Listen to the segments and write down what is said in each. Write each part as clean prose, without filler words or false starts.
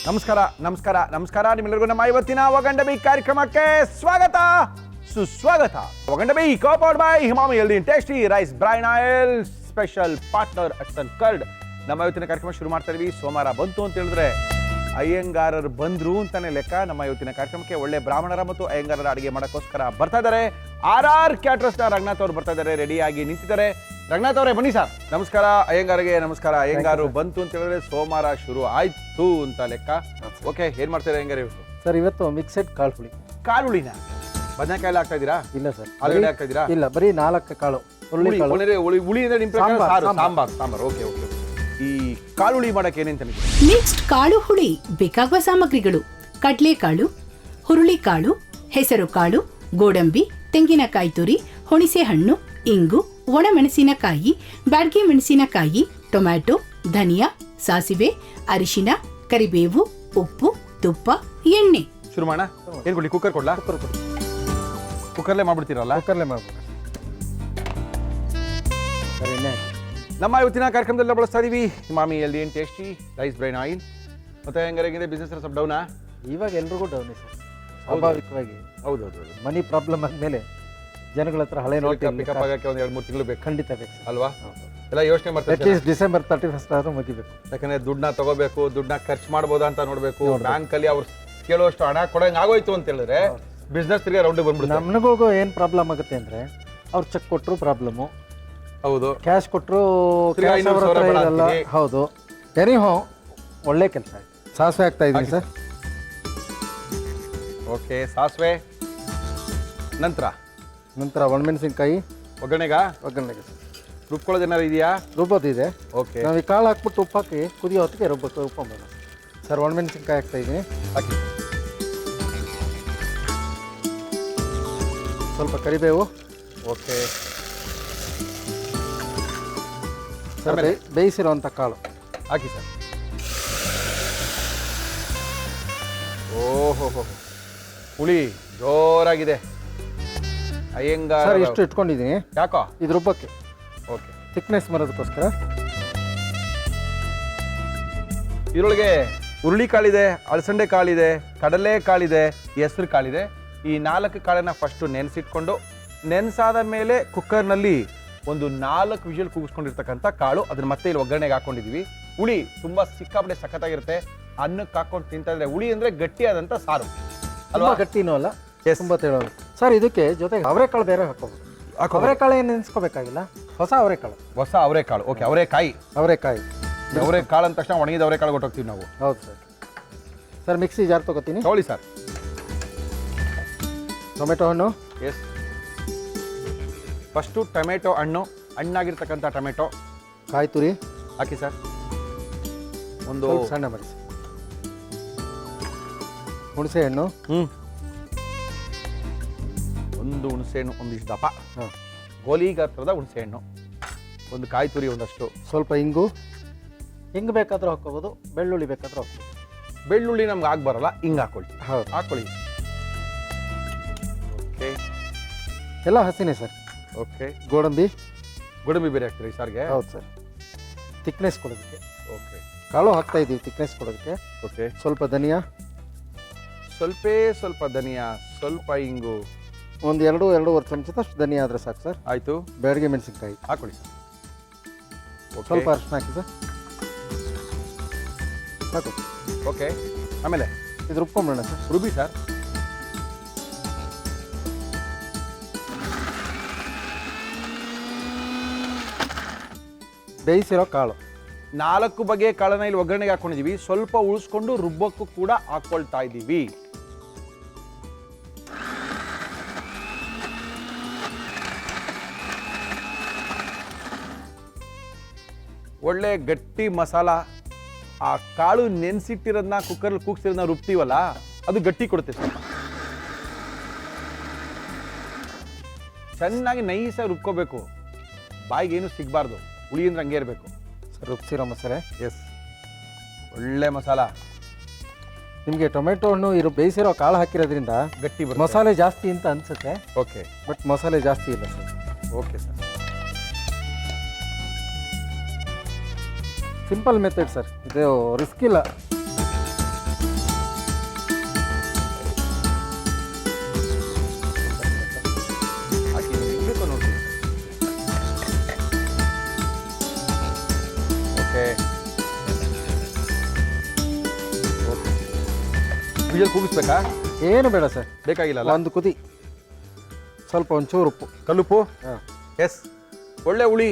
ನಮಸ್ಕಾರ ನಿಮ್ಮೆಲ್ಲರಿಗೂ ನಮ್ಮ ಇವತ್ತಿನ ಒಗಂಡಬಿ ಕಾರ್ಯಕ್ರಮಕ್ಕೆ ಸ್ವಾಗತ ಸುಸ್ವಾಗತ. ಒಗಂಡಬಿ ಕೋಪೌಡ್ ಬೈ ಹಿಮಾಮಿ healthy tasty rice brain oil special partner ಅಟ್ಸನ್ ಕರ್ಡ್. ನಮ್ಮ ಇವತ್ತಿನ ಕಾರ್ಯಕ್ರಮ ಶುರು ಮಾಡ್ತಾ ಇದೀವಿ. ಸೋಮವಾರ ಬಂತು ಅಂತ ಹೇಳಿದ್ರೆ ಅಯ್ಯಂಗಾರರು ಬಂದ್ರು ಅಂತಾನೆ ಲೆಕ್ಕ. ನಮ್ಮ ಇವತ್ತಿನ ಕಾರ್ಯಕ್ರಮಕ್ಕೆ ಒಳ್ಳೆ ಬ್ರಾಹ್ಮಣರ ಮತ್ತು ಅಯ್ಯಂಗಾರರ ಅಡಿಗೆ ಮಾಡೋಕ್ಕೋಸ್ಕರ ಬರ್ತಾ ಇದ್ದಾರೆ. RR ಕ್ಯಾಟ್ರಸ್ನ ರಂಗನಾಥ್ ಅವರು ಬರ್ತಾ ಇದ್ದಾರೆ, ರೆಡಿಯಾಗಿ ನಿಂತಿದ್ದಾರೆ. ರಂಗನಾಥ್ ಅವರೇ ಬನ್ನಿ ಸರ್. ನಮಸ್ಕಾರ. ಅಯ್ಯಂಗಾರಿಗೆ ನಮಸ್ಕಾರ. ಅಯ್ಯಂಗಾರು ಬಂತು ಅಂತ ಹೇಳಿದ್ರೆ ಸೋಮವಾರ ಶುರು ಆಯ್ತು ಅಂತ ಲೆಕ್ಕ. ಓಕೆ, ಏನ್ ಮಾಡ್ತಾರೆ ಅಯ್ಯಂಗಾರ ಇವತ್ತು? ಸರ್ ಇವತ್ತು ಮಿಕ್ಸೆಡ್ ಕಾಳು ಹುಳಿ. ಕಾಳುಳಿನ ಬದನೆಕಾಯಿ ಎಲ್ಲ ಹಾಕ್ತಾ ಇದೀರಾ? ಇಲ್ಲ ಸರ್, ಆಲೂಗಡ್ಡೆ ಹಾಕ್ತಾ ಇದೀರಾ? ಇಲ್ಲ, ಬರೀ 4 ಕಾಳು. ಹುಳಿ ಅಂದ್ರೆ ನಿಮ್ ಪ್ರಕಾರ ಸಾಂಬಾರ್. ಓಕೆ. ಈ ಕಾಳುಳಿ ಮಾಡಕ್ಕೆ ಏನೇನು ತಂದಿದ್ದೀರಾ? ಮಿಕ್ಸ್ಡ್ ಕಾಳು ಹುಳಿ ಬೇಕಾಗುವ ಸಾಮಗ್ರಿಗಳು: ಕಡಲೆಕಾಳು, ಹುರುಳಿಕಾಳು, ಹೆಸರು ಕಾಳು, ಗೋಡಂಬಿ, ತೆಂಗಿನಕಾಯಿ ತುರಿ, ಹುಣಸೆ ಹಣ್ಣು, ಇಂಗು, ಒಣಮೆಣಸಿನಕಾಯಿ, ಬ್ಯಾಡಗಿ ಮೆಣಸಿನಕಾಯಿ, ಟೊಮ್ಯಾಟೊ, ಧನಿಯಾ, ಸಾಸಿವೆ, ಅರಿಶಿನ, ಕರಿಬೇವು, ಉಪ್ಪು, ತುಪ್ಪ, ಎಣ್ಣೆ. ಶುರು ಮಾಡೋಣ. ಏನ್ ಕೊಡ್ಲಿ? ಕುಕ್ಕರ್ ಕೊಡ್ಲಾ? ಕುಕ್ಕರ್ಲೆ ಮಾಡ್ಬಿಡ್ತೀರಲ್ಲ? ಕುಕ್ಕರ್ಲೆ ಮಾಡ್ಬೋದು ಸರ್. ಎಣ್ಣೆ ನಮ್ಮ ಇವತ್ತಿನ ಕಾರ್ಯಕ್ರಮದಲ್ಲಿ ಬಳಸ್ತಾ ಇದೀವಿ ಹಿಮಾಮಿ healthy and tasty rice brain oil. ಮತ್ತೆ ಹೆಂಗಾಗಿದೆ ಬಿಸ್ನೆಸ್ ಸ್ವಲ್ಪ ಡೌನಾ? ಇವಾಗ ಎಲ್ರಿಗೂ ಡೌನ್ ಸರ್, ಸ್ವಾಭಾವಿಕವಾಗಿ. ಹೌದು. ಮನಿ ಪ್ರಾಬ್ಲಮ್ ಆದ್ಮೇಲೆ ಜನಗಳ ಹತ್ರ ಹಳೆ ನೋಟ್ ಪಿಕಪ್ ಆಗಕ್ಕೆ ಒಂದು 2-3 ತಿಂಗಳು ಬೇಕು. ಖಂಡಿತ ಬೇಕು ಸರ್, ಅಲ್ವಾ? ಎಲ್ಲ ಯೋಚನೆ ಮಾಡ್ತಾರೆ. ಅಟ್ಲೀಸ್ಟ್ ಡಿಸೆಂಬರ್ 31 ಆದ್ರೂ ಮುಗಿಬೇಕು. ಯಾಕಂದ್ರೆ ದುಡ್ಡನ್ನ ತಗೋಬೇಕು, ದುಡ್ಡನ್ನ ಖರ್ಚು ಮಾಡ್ಬೋದಾ ಅಂತ ನೋಡ್ಬೇಕು. ಬ್ಯಾಂಕ್ ಅಲ್ಲಿ ಅವ್ರು ಕೇಳುವಷ್ಟು ಹಣ ಕೊಡಂಗ್ ಆಗೋಯ್ತು ಅಂತ ಹೇಳಿದ್ರೆ ಬಿಸ್ನೆಸ್ ತಿರ್ಗಿ ರೌಂಡ್ ಬಂದ್ಬಿಡುತ್ತೆ. ನಮಗೂ ಏನ್ ಪ್ರಾಬ್ಲಮ್ ಆಗುತ್ತೆ ಅಂದ್ರೆ, ಅವ್ರು ಚೆಕ್ ಕೊಟ್ಟರು ಪ್ರಾಬ್ಲಮ್ಮು, ಹೌದು, ಕ್ಯಾಶ್ ಕೊಟ್ಟರು. ಹೌದು. ಎನಿಹೋ ಒಳ್ಳೆ ಕೆಲಸ ಆಯ್ತು. ಸಾಸಿವೆ ಹಾಕ್ತಾ ಇದ್ದೀನಿ ಸರ್. ಓಕೆ, ಸಾಸಿವೆ. ನಂತರ ಒಣಮೆಣಸಿನ್ಕಾಯಿ ಒಗ್ಗರಣೆಗೆ ಸರ್. ರುಬ್ಕೊಳ್ಳೋದು ಏನಾರು ಇದೆಯಾ? ರುಬ್ಬೋದಿದೆ. ಓಕೆ, ನಾವು ಈ ಕಾಳು ಹಾಕ್ಬಿಟ್ಟು ಉಪ್ಪು ಹಾಕಿ ಕುದಿಯೋ ಹೊತ್ತಿಗೆ ರುಬ್ಬೋಣ ಸರ್. ಒಣಮೆಣಸಿನ್ಕಾಯಿ ಹಾಕ್ತಾ ಇದ್ದೀನಿ. ಹಾಕಿ. ಸ್ವಲ್ಪ ಕರಿಬೇವು. ಓಕೆ ಸರ್, ಬೇಯಿಸಿರೋಂಥ ಕಾಳು ಹಾಕಿ ಸರ್. ಓಹೋ, ಹುಳಿ ಜೋರಾಗಿದೆ. ಅಯ್ಯಂಗಾರ ಸರ್ ಇಷ್ಟು ಇಟ್ಕೊಂಡಿದ್ದೀನಿ. ಯಾಕೋ? ಇದು ರುಬ್ಬಕ್ಕೆ. Okay, thickness ಬರೋದಕ್ಕೋಸ್ಕರ. ಇದರೊಳಗೆ ಹುರುಳಿ ಕಾಳಿದೆ, ಅಳಸಂಡೆ ಕಾಳಿದೆ, ಕಡಲೆ ಕಾಳಿದೆ, ಹೆಸರು ಕಾಳಿದೆ. ಈ 4 ಕಾಳನ್ನ ಫಸ್ಟು ನೆನೆಸಿಟ್ಕೊಂಡು, ನೆನೆಸಾದ ಮೇಲೆ ಕುಕ್ಕರ್ನಲ್ಲಿ ಒಂದು 4 ವಿಷಲ್ ಕೂಗಿಸ್ಕೊಂಡಿರ್ತಕ್ಕಂಥ ಕಾಳು, ಅದನ್ನ ಮತ್ತೆ ಇಲ್ಲಿ ಒಗ್ಗರಣೆಗೆ ಹಾಕೊಂಡಿದೀವಿ. ಹುಳಿ ತುಂಬಾ ಸಿಕ್ಕಾಪಟ್ಟೆ ಸಖತ್ತಾಗಿರುತ್ತೆ. ಅನ್ನಕ್ಕೆ ಹಾಕೊಂಡು ತಿಂತಾ ಇದ್ರೆ ಹುಳಿ ಅಂದ್ರೆ ಗಟ್ಟಿಯಾದಂಥ ಸಾರು ಅಲ್ವಾ? ಗಟ್ಟಿನೂ ಅಲ್ಲ, ತುಂಬಾ ತೆಳೋದು. ಸರ್ ಇದಕ್ಕೆ ಜೊತೆಗೆ ಅವರೆಕಾಳು ಬೇರೆ ಹಾಕೋಬಹುದು. ಅವರೆಕಾಳು ಏನು ನೆನೆಸ್ಕೋಬೇಕಾಗಿಲ್ಲ, ಹೊಸ ಅವರೆಕಾಳು. ಓಕೆ, ಅವರೆಕಾಯಿ ಅಂದ ತಕ್ಷಣ ಒಣಗಿದ ಅವರೆಕಾಳು ಕೊಟ್ಟೋಗ್ತೀವಿ ನಾವು. ಹೌದು ಸರ್. ಸರ್ ಮಿಕ್ಸಿ ಜಾರ್ ತಗೋತೀನಿ. ತಗೊಳ್ಳಿ ಸರ್. ಟೊಮೆಟೊ ಹಣ್ಣು. ಎಸ್, ಫಸ್ಟು ಟೊಮೆಟೊ ಹಣ್ಣಾಗಿರ್ತಕ್ಕಂಥ ಟೊಮೆಟೊ. ಕಾಯಿ ತುರಿ ಹಾಕಿ ಸರ್. ಒಂದು ಸಣ್ಣ ಮಡಿಸಿ. ಹುಣಸೆ ಹಣ್ಣು. ಒಂದು ಹುಣಸೆ ಹಣ್ಣು, ಒಂದಿಷ್ಟು ದಪ್ಪ ಗೋಲಿ ಗಾತ್ರದ ಹುಣಸೆ ಹಣ್ಣು. ಒಂದು ಕಾಯಿ ತುರಿ ಒಂದಷ್ಟು. ಸ್ವಲ್ಪ ಇಂಗು ಬೇಕಾದ್ರೂ ಹಾಕೋಬಹುದು, ಬೆಳ್ಳುಳ್ಳಿ ಬೇಕಾದ್ರೂ ಹಾಕೋಬಹುದು. ಬೆಳ್ಳುಳ್ಳಿ ನಮ್ಗೆ ಬರಲ್ಲ, ಹಿಂಗೆ ಹಾಕೊಳ್ಳಿ. ಹೌದು, ಹಾಕೊಳ್ಳಿ. ಓಕೆ, ಎಲ್ಲ ಹಸಿನೇ ಸರ್. ಓಕೆ, ಗೋಡಂಬಿ ಬೇರೆ ಹಾಕ್ತೀರಿ ಸಾರಿಗೆ? ಹೌದು ಸರ್, ಥಿಕ್ನೆಸ್ ಕೊಡೋದಕ್ಕೆ. ಓಕೆ, ಕಾಳು ಹಾಕ್ತಾ ಇದ್ದೀವಿ ಥಿಕ್ನೆಸ್ ಕೊಡೋದಕ್ಕೆ. ಓಕೆ, ಸ್ವಲ್ಪ ಧನಿಯಾ, ಸ್ವಲ್ಪ ಧನಿಯಾ, ಸ್ವಲ್ಪ ಇಂಗು, ಒಂದು 2-2.5 ಚಮಚದಷ್ಟು ಧನಿಯಾ ಆದರೆ ಸಾಕು ಸರ್. ಆಯಿತು. ಬ್ಯಾಡಗಿ ಮೆಣಸಿನ್ಕಾಯಿ ಹಾಕೊಳ್ಳಿ ಸರ್. ಸ್ವಲ್ಪ ಅರಿಶಿನ ಹಾಕಿ ಸರ್, ಸಾಕು. ಓಕೆ, ಆಮೇಲೆ ಇದು ರುಬ್ಕೊಂಬಿಡೋಣ ಸರ್. ರುಬಿ ಸರ್. ಬೇಯಿಸಿರೋ ಕಾಳು. 4 ಬಗೆಯ ಕಾಳನ್ನ ಇಲ್ಲಿ ಒಗ್ಗರಣೆಗೆ ಹಾಕೊಂಡಿದೀವಿ. ಸ್ವಲ್ಪ ಉಳಿಸ್ಕೊಂಡು ರುಬ್ಬಕ್ಕೂ ಕೂಡ ಹಾಕೊಳ್ತಾ ಇದ್ದೀವಿ. ಒಳ್ಳೆ ಗಟ್ಟಿ ಮಸಾಲ. ಆ ಕಾಳು ನೆನೆಸಿಟ್ಟಿರೋದನ್ನ ಕುಕ್ಕರಲ್ಲಿ ಕೂಗ್ಸಿರೋದನ್ನ ರುಬ್ತೀವಲ್ಲ, ಅದು ಗಟ್ಟಿ ಕೊಡುತ್ತೆ. ಸ್ವಲ್ಪ ಚೆನ್ನಾಗಿ ನೈಸಾಗಿ ರುಬ್ಕೋಬೇಕು, ಬಾಯಿಗೆ ಏನು ಸಿಗಬಾರ್ದು. ಹುಳಿ ಅಂದ್ರೆ ಹಂಗೆ ಇರಬೇಕು. ರುಬ್ಸಿರೋ ಮಸಾಲೆ. ಎಸ್, ಒಳ್ಳೆ ಮಸಾಲ. ನಿಮಗೆ ಟೊಮೆಟೊ ಹಣ್ಣು ಬೇಯಿಸಿರೋ ಕಾಳು ಹಾಕಿರೋದ್ರಿಂದ ಗಟ್ಟಿ ಮಸಾಲೆ ಜಾಸ್ತಿ ಅಂತ ಅನ್ಸುತ್ತೆ. ಓಕೆ, ಬಟ್ ಮಸಾಲೆ ಜಾಸ್ತಿ ಇಲ್ಲ sir. Okay sir. Simple method sir, ಇದು ರಿಸ್ಕ್ ಇಲ್ಲ. ವಿಜಲ್ ಕೂಗಿಸ್ಬೇಕಾ? ಏನು ಬೇಡ ಸರ್, ಬೇಕಾಗಿಲ್ಲ. ಒಂದು ಕುದಿ, ಸ್ವಲ್ಪ ಒಂಚೂರು ಉಪ್ಪು, ಕಲ್ಲುಪ್ಪು. ಹಾಂ. ಎಸ್, ಒಳ್ಳೆ ಹುಳಿ.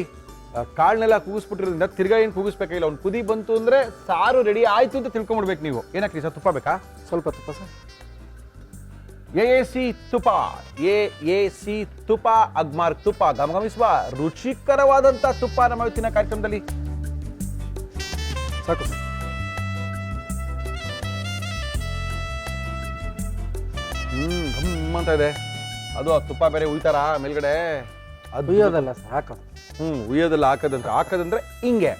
ಕಾಳನ್ನೆಲ್ಲ ಕೂಗಿಸ್ಬಿಟ್ಟಿರೋದ್ರಿಂದ ತಿರ್ಗಾ ಏನು ಕೂಗಿಸ್ಬೇಕಾಗಿಲ್ಲ. ಒಂದು ಕುದಿ ಬಂತು ಅಂದರೆ ಸಾರು ರೆಡಿ ಆಯಿತು ಅಂತ ತಿಳ್ಕೊಂಬಿಡ್ಬೇಕು ನೀವು. ಏನಾಗ್ಲಿ ಸರ್, ತುಪ್ಪ ಬೇಕಾ? ಸ್ವಲ್ಪ ತುಪ್ಪ ಸರ್. ಎಸಿ ತುಪ್ಪ, ಎಸಿ ತುಪ್ಪ, ಅಗ್ಮಾರ್ ತುಪ್ಪ, ಗಮಗಮಿಸುವ ರುಚಿಕರವಾದಂಥ ತುಪ್ಪ ನಮ್ಮ ಇವತ್ತಿನ ಕಾರ್ಯಕ್ರಮದಲ್ಲಿ. ಸಾಕು ಸರ್. ಘಮ್ ಅಂತ ಇದೆ. ಅದು ಆ ತುಪ್ಪ ಬೇರೆ ಉಯ್ತಾರ ಮೇಲ್ಗಡೆ. ಅದು ಉಯ್ಯೋದಲ್ಲ ಸರ್, ಹಾಕೋದು. ಉಯ್ಯೋದೆಲ್ಲ ಹಾಕದಂದ್ರೆ ಹಿಂಗೆ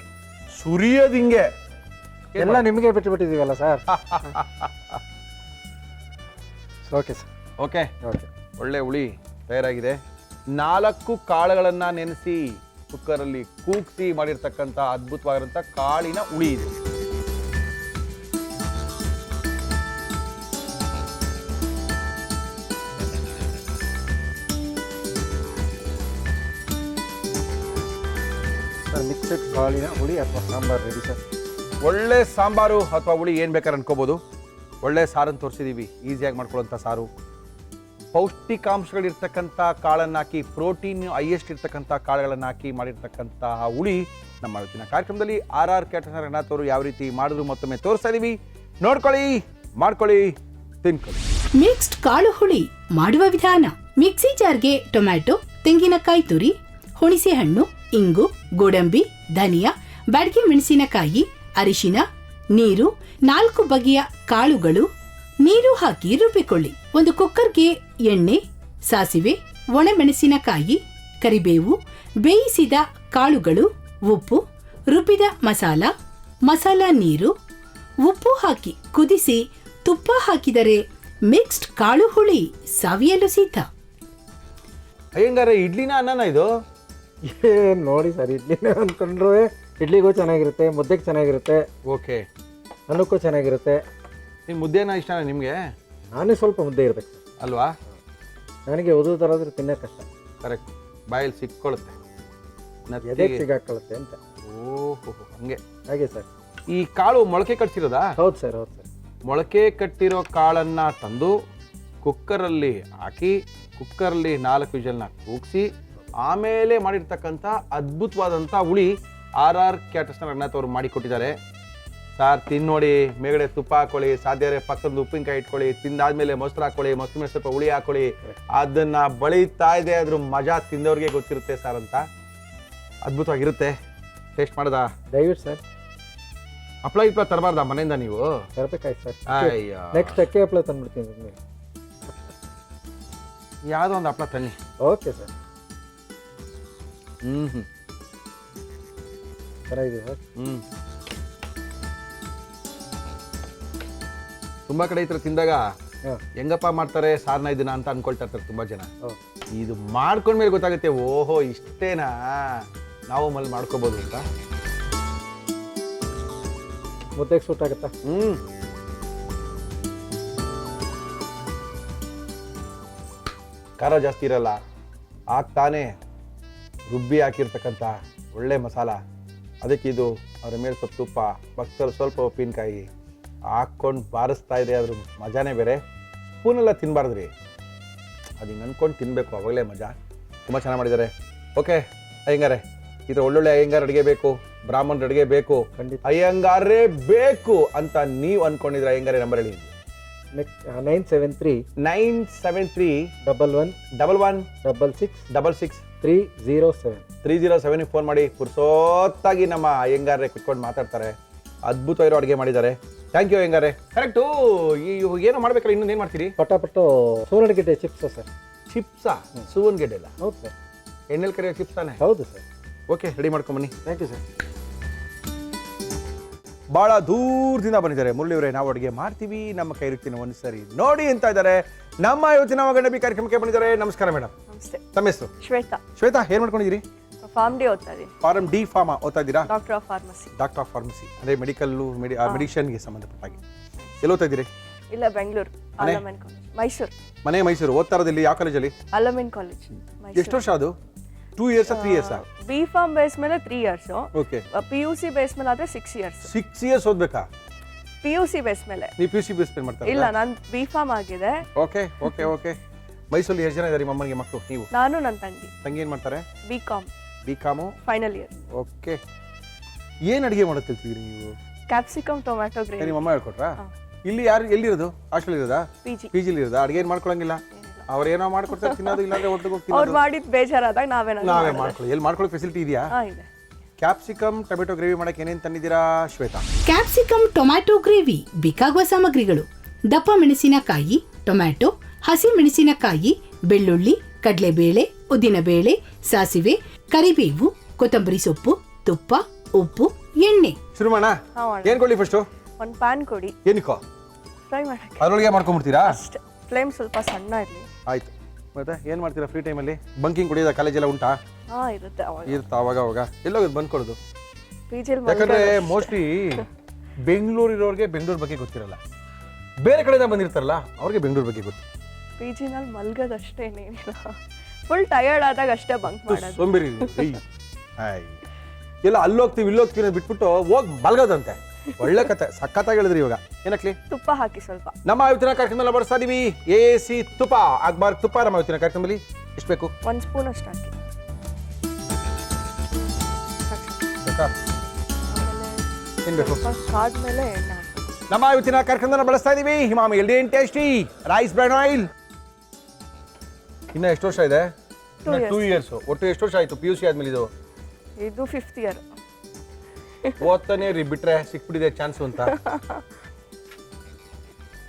ಸುರಿಯೋದು ಹಿಂಗೆ. ಎಲ್ಲ ನಿಮಗೆ ಬಿಟ್ಟಿದ್ದೀವಲ್ಲ sir. Okay sir. Okay, okay. ಒಳ್ಳೆ ಹುಳಿ ತಯಾರಾಗಿದೆ. 4 ಕಾಳುಗಳನ್ನು ನೆನೆಸಿ ಕುಕ್ಕರಲ್ಲಿ ಕೂಗಿಸಿ ಮಾಡಿರ್ತಕ್ಕಂಥ ಅದ್ಭುತವಾಗಿರೋಂಥ ಕಾಳಿನ ಹುಳಿ ಇದೆ. ಸರ್, ಮಿಕ್ಸೆಡ್ ಕಾಳಿನ ಹುಳಿ ಅಥವಾ ಸಾಂಬಾರು ರೆಡಿ ಸರ್. ಒಳ್ಳೆ ಸಾಂಬಾರು ಅಥವಾ ಹುಳಿ ಏನು ಬೇಕಾದ್ರೆ ಅನ್ಕೋಬೋದು. ಒಳ್ಳೆ ಸಾರನ್ನು ತೋರಿಸಿದ್ದೀವಿ, ಈಸಿಯಾಗಿ ಮಾಡ್ಕೊಳ್ಳೋಂಥ ಸಾರು. ಪೌಷ್ಟಿಕಾಂಶಗಳಿರ್ತಕ್ಕಂಥ ಕಾಳನ್ನು ಹಾಕಿ, ಪ್ರೋಟೀನ್ ಹೈಯೆಸ್ಟ್ ಇರ್ತಕ್ಕಂಥ ಕಾಳುಗಳನ್ನು ಹಾಕಿ ಮಾಡಿರ್ತಕ್ಕಂತಹ ಹುಳಿ ನಮ್ಮ ಇವತ್ತಿನ ಕಾರ್ಯಕ್ರಮದಲ್ಲಿ RR ಕ್ಯಾಟರಿಂಗ್ ರಂಗನಾಥ್ ಅವರು ಯಾವ ರೀತಿ ಮಾಡಿದ್ರು ಮತ್ತೊಮ್ಮೆ ತೋರಿಸ್ತಾ ಇದ್ದೀವಿ. ನೋಡ್ಕೊಳ್ಳಿ, ಮಾಡ್ಕೊಳ್ಳಿ, ತಿನ್ಕೊಳ್ಳಿ. ಮಿಕ್ಸ್ಡ್ ಕಾಳು ಹುಳಿ ಮಾಡುವ ವಿಧಾನ: ಮಿಕ್ಸಿ ಜಾರ್ಗೆ ಟೊಮ್ಯಾಟೊ, ತೆಂಗಿನಕಾಯಿ ತುರಿ, ಹುಣಸೆ ಹಣ್ಣು, ಇಂಗು, ಗೋಡಂಬಿ, ಧನಿಯಾ, ಬ್ಯಾಡಗಿ ಮೆಣಸಿನಕಾಯಿ, ಅರಿಶಿನ, ನೀರು, 4 ಬಗೆಯ ಕಾಳುಗಳು, ನೀರು ಹಾಕಿ ರುಬ್ಬಿಕೊಳ್ಳಿ. ಒಂದು ಕುಕ್ಕರ್ಗೆ ಎಣ್ಣೆ, ಸಾಸಿವೆ, ಒಣಮೆಣಸಿನಕಾಯಿ, ಕರಿಬೇವು, ಬೇಯಿಸಿದ ಕಾಳುಗಳು, ಉಪ್ಪು, ರುಬ್ಬಿದ ಮಸಾಲ ನೀರು, ಉಪ್ಪು ಹಾಕಿ ಕುದಿಸಿ ತುಪ್ಪ ಹಾಕಿದರೆ ಮಿಕ್ಸ್ಡ್ ಕಾಳು ಹುಳಿ ಸವಿಯಲು ಸಿದ್ಧ. ಅಯ್ಯಂಗಾರೆ, ಇಡ್ಲಿನ ಅನ್ನನ ಇದು? ಏನು ನೋಡಿ ಸರ್, ಇಡ್ಲಿನೇ ಅಂದ್ಕೊಂಡ್ರೂ ಇಡ್ಲಿಗೂ ಚೆನ್ನಾಗಿರುತ್ತೆ, ಮುದ್ದೆಗೆ ಚೆನ್ನಾಗಿರುತ್ತೆ, ಓಕೆ, ಅನ್ನಕ್ಕೂ ಚೆನ್ನಾಗಿರುತ್ತೆ. ನಿಮ್ಮ ಮುದ್ದೆನ ಇಷ್ಟನಾ ನಿಮಗೆ? ನಾನೇ ಸ್ವಲ್ಪ ಮುದ್ದೆ ಇರಬೇಕು ಸರ್. ಅಲ್ವಾ? ನನಗೆ ಉದು ತರೋದ್ರೆ ತಿನ್ನೋ ಕಷ್ಟ. ಕರೆಕ್ಟ್, ಬಾಯಲ್ಲಿ ಸಿಕ್ಕೊಳ್ಳುತ್ತೆ, ಎದೆಗೆ ಸಿಗಾಕೊಳ್ಳುತ್ತೆ ಅಂತ. ಓಹೋ, ಹಂಗೆ. ಹಾಗೆ ಸರ್. ಈ ಕಾಳು ಮೊಳಕೆ ಕಟ್ಸಿರೋದಾ? ಹೌದು ಸರ್, ಹೌದು ಸರ್. ಮೊಳಕೆ ಕಟ್ಟಿರೋ ಕಾಳನ್ನು ತಂದು ಕುಕ್ಕರಲ್ಲಿ ಹಾಕಿ, ಕುಕ್ಕರಲ್ಲಿ 4 ವಿಷಲ್ನ ಕೂಗಿಸಿ ಆಮೇಲೆ ಮಾಡಿರ್ತಕ್ಕಂಥ ಅದ್ಭುತವಾದಂಥ ಹುಳಿ RR ಕ್ಯಾಟರಿಂಗ್ ರಂಗನಾಥ್ ಅವರು ಮಾಡಿಕೊಟ್ಟಿದ್ದಾರೆ. ಸಾರ್ ತಿನ್ನೋಡಿ, ಮೇಗಡೆ ತುಪ್ಪ ಹಾಕೊಳ್ಳಿ, ಸಾಧ್ಯ ಪಕ್ಕದ ಉಪ್ಪಿನಕಾಯಿ ಇಟ್ಕೊಳ್ಳಿ, ತಿಂದಾದ್ಮೇಲೆ ಮೊಸರು ಹಾಕೊಳ್ಳಿ, ಮೊಸರು ಮೇಲೆ ಸ್ವಲ್ಪ ಹುಳಿ ಹಾಕೊಳ್ಳಿ. ಅದನ್ನ ಬಳಿತಾ ಇದೆ, ಅದ್ರ ಮಜಾ ತಿಂದವ್ರಿಗೆ ಗೊತ್ತಿರುತ್ತೆ ಸರ್ ಅಂತ. ಅದ್ಭುತವಾಗಿರುತ್ತೆ. ಟೇಸ್ಟ್ ಮಾಡದ? ದಯವಿಟ್ಟು ಸರ್. ಹಪ್ಪಳ ತರಬಾರ್ದ ಮನೆಯಿಂದ ನೀವು? ತರಬೇಕಾಯ್ತು ಸರ್. ಅಯ್ಯ, ನೆಕ್ಸ್ಟ್ ಅಕ್ಕಿ ಹಪ್ಪಳ ತಂದ್ಬಿಡ್ತೀನಿ. ಯಾವುದೋ ಒಂದು ಹಪ್ಪಳ ತನ್ನಿ. Okay sir. ಚೆನ್ನಾಗಿದೆ ಸರ್. ತುಂಬಾ ಕಡೆ ಈ ಥರ ತಿಂದಾಗ ಹೆಂಗಪ್ಪ ಮಾಡ್ತಾರೆ ಸಾರ್ನ ಇದನ್ನ ಅಂತ ಅನ್ಕೊಳ್ತಾ ಇರ್ತಾರೆ ತುಂಬಾ ಜನ. ಇದು ಮಾಡ್ಕೊಂಡ್ಮೇಲೆ ಗೊತ್ತಾಗುತ್ತೆ, ಓಹೋ ಇಷ್ಟೇನಾ, ನಾವು ಮಲ್ಲಿ ಮಾಡ್ಕೋಬಹುದು ಅಂತ. ಮುದ್ದೆಗೆ ಸೂಟ್ ಆಗುತ್ತಾ? ಖಾರ ಜಾಸ್ತಿ ಇರಲ್ಲ, ಆಗ್ತಾನೆ ರುಬ್ಬಿ ಹಾಕಿರ್ತಕ್ಕಂಥ ಒಳ್ಳೆ ಮಸಾಲ. ಅದಕ್ಕೆ ಇದು ಅದ್ರ ಮೇಲೆ ಸ್ವಲ್ಪ ತುಪ್ಪ, ಪಕ್ಕದಲ್ಲಿ ಸ್ವಲ್ಪ ಉಪ್ಪಿನಕಾಯಿ ಹಾಕ್ಕೊಂಡು ಬಾರಿಸ್ತಾ ಇದೆ. ಅದ್ರ ಮಜಾನೇ ಬೇರೆ. ಸ್ಪೂನೆಲ್ಲ ತಿನ್ನಬಾರ್ದ್ರಿ, ಅದು ಹಿಂಗೆ ಅಂದ್ಕೊಂಡು ತಿನ್ನಬೇಕು, ಅವಾಗಲೇ ಮಜಾ. ತುಂಬ ಚೆನ್ನಾಗಿ ಮಾಡಿದ್ದಾರೆ. ಓಕೆ ಅಯ್ಯಂಗಾರೆ, ಈ ಥರ ಒಳ್ಳೊಳ್ಳೆ ಅಯ್ಯಂಗಾರ್ ಅಡುಗೆ ಬೇಕು, ಬ್ರಾಹ್ಮಣರ ಅಡುಗೆ ಬೇಕು, ಅಯ್ಯಂಗಾರೇ ಬೇಕು ಅಂತ ನೀವು ಅಂದ್ಕೊಂಡಿದ್ರೆ ಅಯ್ಯಂಗಾರೆ ನಂಬರ್ ಹೇಳಿ. 973 11 307 ಫೋನ್ ಮಾಡಿ. ಪುರ್ಸೋತ್ತಾಗಿ ನಮ್ಮ ಅಯ್ಯಂಗಾರೇ ಕುತ್ಕೊಂಡು ಮಾತಾಡ್ತಾರೆ. ಅದ್ಭುತವಾಗಿರೋ ಅಡುಗೆ ಮಾಡಿದ್ದಾರೆ. ಥ್ಯಾಂಕ್ ಯು ಅಯ್ಯಂಗಾರೆ. ಕರೆಕ್ಟು. ಏನೋ ಮಾಡ್ಬೇಕಲ್ಲ, ಇನ್ನೊಂದು ಏನು ಮಾಡ್ತೀರಿ? ಪಟಾಪಟ್ಟು ಸುವರ್ಣಗೆಡ್ಡೆ ಚಿಪ್ಸ್ ಸರ್. ಚಿಪ್ಸಾ? ಸುವರ್ಣಗೆಡ್ಡೆ ಎಲ್ಲ? ಹೌದು ಸರ್. ಎಣ್ಣೆಲಿ ಕರಿಯೋ ಚಿಪ್ಸ್ ತಾನೆ? ಹೌದು ಸರ್. ಓಕೆ, ರೆಡಿ ಮಾಡ್ಕೊಂಬನ್ನಿ. Thank you sir. ಭಾಳ ದೂರದಿಂದ ಬಂದಿದ್ದಾರೆ ಮುರಳಿಯವರೇ. ನಾವು ಅಡುಗೆ ಮಾಡ್ತೀವಿ, ನಮ್ಮ ಕೈ ರುಚಿನ ಒಂದು ಸರಿ ನೋಡಿ ಅಂತ ಇದ್ದಾರೆ. ನಮ್ಮ ಇವತ್ತಿನ ಒಗಂಡಬಿ ಕಾರ್ಯಕ್ರಮಕ್ಕೆ ಬಂದಿದ್ದಾರೆ. ನಮಸ್ಕಾರ ಮೇಡಮ್. ನಮಸ್ತೆ. ತಮ್ಮ ಹೆಸರು? ಶ್ವೇತಾ. ಶ್ವೇತಾ, ಏನು ಮಾಡ್ಕೊಂಡಿದ್ದೀರಿ? ಫಾರ್ಮ್ ಡಿ ಓದ್ತಾ ಇದ್ದೀನಿ. ಫಾರ್ಮ್ ಡಿ ಫಾರ್ಮ ಓದ್ತಾ ಇದ್ದೀರಾ? Doctor of pharmacy. Doctor of pharmacy ಅಂದರೆ ಮೆಡಿಷನ್ಗೆ ಸಂಬಂಧಪಟ್ಟಾಗಿ. ಎಲ್ಲಿ ಓದ್ತಾ ಇದ್ದೀರಿ? ಇಲ್ಲ, ಬೆಂಗಳೂರು ಅಲಮೆನ್ ಕಾಲೇಜ್. ಮೈಸೂರು. ಮನೆ ಮೈಸೂರು. ಓದ್ತಾ ಇರೋದಿಲ್ಲಿ ಯಾವ ಕಾಲೇಜಲ್ಲಿ? ಅಲಮೆನ್ ಕಾಲೇಜ್. ಎಷ್ಟು ವರ್ಷ ಅದು? 2 years 3 years? B pharm base ಮೇಲೆ 3 ಇಯರ್ಸ್. ಓಕೆ. PUC ಬೇಸ್ ಮೇಲೆ ಆದರೆ 6 ಇಯರ್ಸ್. 6 ಇಯರ್ಸ್ ಓದ್ಬೇಕಾ? ಪಿ ಯು ಸಿ ಬೇಸ್ ಮೇಲೆ. ನೀವು ಪಿ ಯು ಸಿ ಬೇಸ್ ಮೇಲೆ ಮಾಡ್ತಾರೆ? ಇಲ್ಲ, ನಾನು ಬಿ ಫಾರ್ಮ್ ಆಗಿದೆ. Okay okay okay. ಮೈಸೂರಲ್ಲಿ ಎಷ್ಟು ಜನ ಇದ್ದಾರೆ ನಿಮ್ಮ ಅಮ್ಮನಿಗೆ ಮಕ್ಕಳು? ನೀವು? ನಾನು ನನ್ನ ತಂಗಿ. ತಂಗಿ ಏನು ಮಾಡ್ತಾರೆ? B com. B com final year. Okay. ಏನು ಅಡುಗೆ ಮಾಡೋದು ಕಲ್ತಿದ್ದೀರಿ ನೀವು? Capsicum tomato gravy. ನಿಮ್ಮ ಅಮ್ಮ ಹೇಳ್ಕೊಟ್ರಾ? ಇಲ್ಲಿ ಯಾರು ಎಲ್ಲಿರೋದು? ಹಾಸ್ಟೆಲ್ ಇರೋದಾ? ಪಿ ಜಿಲಿ ಇರೋದಾ? ಅಡುಗೆ ಏನು ಮಾಡ್ಕೊಳಂಗಿಲ್ಲ? ಅವ್ರೇನೋ ಮಾಡ್ಕೊಡ್ತಾರೆ ತಿನ್ನೋದು, ಇಲ್ಲಾಂದ್ರೆ ಒಟ್ಟಿಗೆ ಹೋಗ್ತೀನಿ. ಅವ್ರು ಮಾಡಿದ್ ಬೇಜಾರಾದಾಗ ನಾವೇ ಮಾಡ್ಕೊಳ್ಳಿ. ಎಲ್ಲಿ ಮಾಡ್ಕೊಳ್ಳೋ ಫೆಸಿಲಿಟಿ ಇದೆಯಾ? ಇದೆ. ಕ್ಯಾಪ್ಸಿಕಮ್ ಟೊಮೆಟೊ ಗ್ರೇವಿ ಮಾಡಕ್ಕೆ ಏನೇನು ತಂದಿದ್ದೀರಾ ಶ್ವೇತಾ? ಕ್ಯಾಪ್ಸಿಕಮ್ ಟೊಮ್ಯಾಟೊ ಗ್ರೇವಿ ಬೇಕಾಗುವ ಸಾಮಗ್ರಿಗಳು: ದಪ್ಪ ಮೆಣಸಿನಕಾಯಿ, ಟೊಮ್ಯಾಟೊ, ಹಸಿ ಮೆಣಸಿನಕಾಯಿ, ಬೆಳ್ಳುಳ್ಳಿ, ಕಡಲೆಬೇಳೆ, ಉದ್ದಿನಬೇಳೆ, ಸಾಸಿವೆ, ಕರಿಬೇವು, ಕೊತ್ತಂಬರಿ ಸೊಪ್ಪು, ತುಪ್ಪ, ಉಪ್ಪು, ಎಣ್ಣೆ. ಶುರು ಮಾಡೋಣ? ಏನು ಕೊಡಿ ಫಸ್ಟು? ಒಂದು ಪ್ಯಾನ್ ಕೊಡಿ. ಏನಕ್ಕೋ? ಫ್ರೈ ಮಾಡಕ್ಕೆ. ಅದರೊಳಗೆ ಮಾಡ್ಕೊಂಡ್ಬಿಡ್ತೀರಾ? ಅಷ್ಟೇ, ಫ್ಲೇಮ್ ಸ್ವಲ್ಪ ಸಣ್ಣ ಇರಲಿ. ಆಯ್ತು. ಮತ್ತೆ ಏನು ಮಾಡ್ತೀರಾ ಫ್ರೀ ಟೈಮಲ್ಲಿ? ಬಂಕಿಂಗ್ ಕುಡಿಯೋದ ಕಾಲೇಜೆಲ್ಲ ಉಂಟಾ? ಇರುತ್ತೆ. ಇರ್ತಾ ಅವಾಗ ಎಲ್ಲೋಗೋದು ಬಂದ್ ಕೊಡೋದು? ಪಿ ಜಿಲ್. ಯಾಕಂದ್ರೆ ಮೋಸ್ಟ್ಲಿ ಬೆಂಗಳೂರಿರೋರಿಗೆ ಬೆಂಗಳೂರು ಬಗ್ಗೆ ಗೊತ್ತಿರಲ್ಲ, ಬೇರೆ ಕಡೆಯಿಂದ ಬಂದಿರ್ತಾರಲ್ಲ ಅವ್ರಿಗೆ ಬೆಂಗಳೂರು ಬಗ್ಗೆ ಗೊತ್ತು. ಪಿ ಜಿನಲ್ಲಿ ಮಲ್ಗೋದಷ್ಟೇ, ಏನಿಲ್ಲ. ಫುಲ್ ಟಯರ್ಡ್ ಆದಾಗ ಅಷ್ಟೇ ಬಂಕ್ ಮಾಡೋದು. ಸೋಂಬೇರಿ ಎಲ್ಲ ಅಲ್ಲೋಗ್ತೀವಿ ಇಲ್ಲೋಗ್ತೀವಿ ಬಿಟ್ಬಿಟ್ಟು ಹೋಗಿ ಮಲ್ಗೋದಂತೆ. ಒಳ್ಳೆ ಕತೆ, ಸಖತ್ತಾಗಿ ಹೇಳಿದ್ರಿ. ಇವಾಗ ಏನಕ್ಲಿ? ತುಪ್ಪ ಹಾಕಿ ಸ್ವಲ್ಪ. ನಮ್ಮ ಇವತ್ತಿನ ಕಾರ್ಯಕ್ರಮದಲ್ಲಿ ಬಳಸ್ತಾ ಇದೀವಿ AC ತುಪ್ಪ. ಅಕ್ಬಾರ್ ತುಪ್ಪ ನಮ್ಮ ಇವತ್ತಿನ ಕಾರ್ಯಕ್ರಮದಲ್ಲಿ ಎಷ್ಟು ಬೇಕು? 1 ಸ್ಪೂನ್ ಅಷ್ಟು ಹಾಕಿ. ಏನ್ ಬೇಕು? ಆದ್ಮೇಲೆ ಎಣ್ಣೆ ಹಾಕಿ. ನಮ್ಮ ಇವತ್ತಿನ ಕಾರ್ಯಕ್ರಮದಲ್ಲಿ ಬಳಸ್ತಾ ಇದೀವಿ ಹಿಮಾಮಿ healthy and tasty rice bran oil. ಇನ್ನ ಎಷ್ಟು ವರ್ಷ ಇದೆ? 2 ಇಯರ್ಸ್. ಒಟ್ಟು ಎಷ್ಟು ವರ್ಷ ಆಯ್ತು PUC ಆದ್ಮೇಲೆ? ಇದು 5th ಇಯರ್. ಓದ್ತಾನೆ ರೀ, ಬಿಟ್ರೆ ಸಿಕ್ಬಿಟ್ಟಿದೆ ಚಾನ್ಸು ಅಂತ.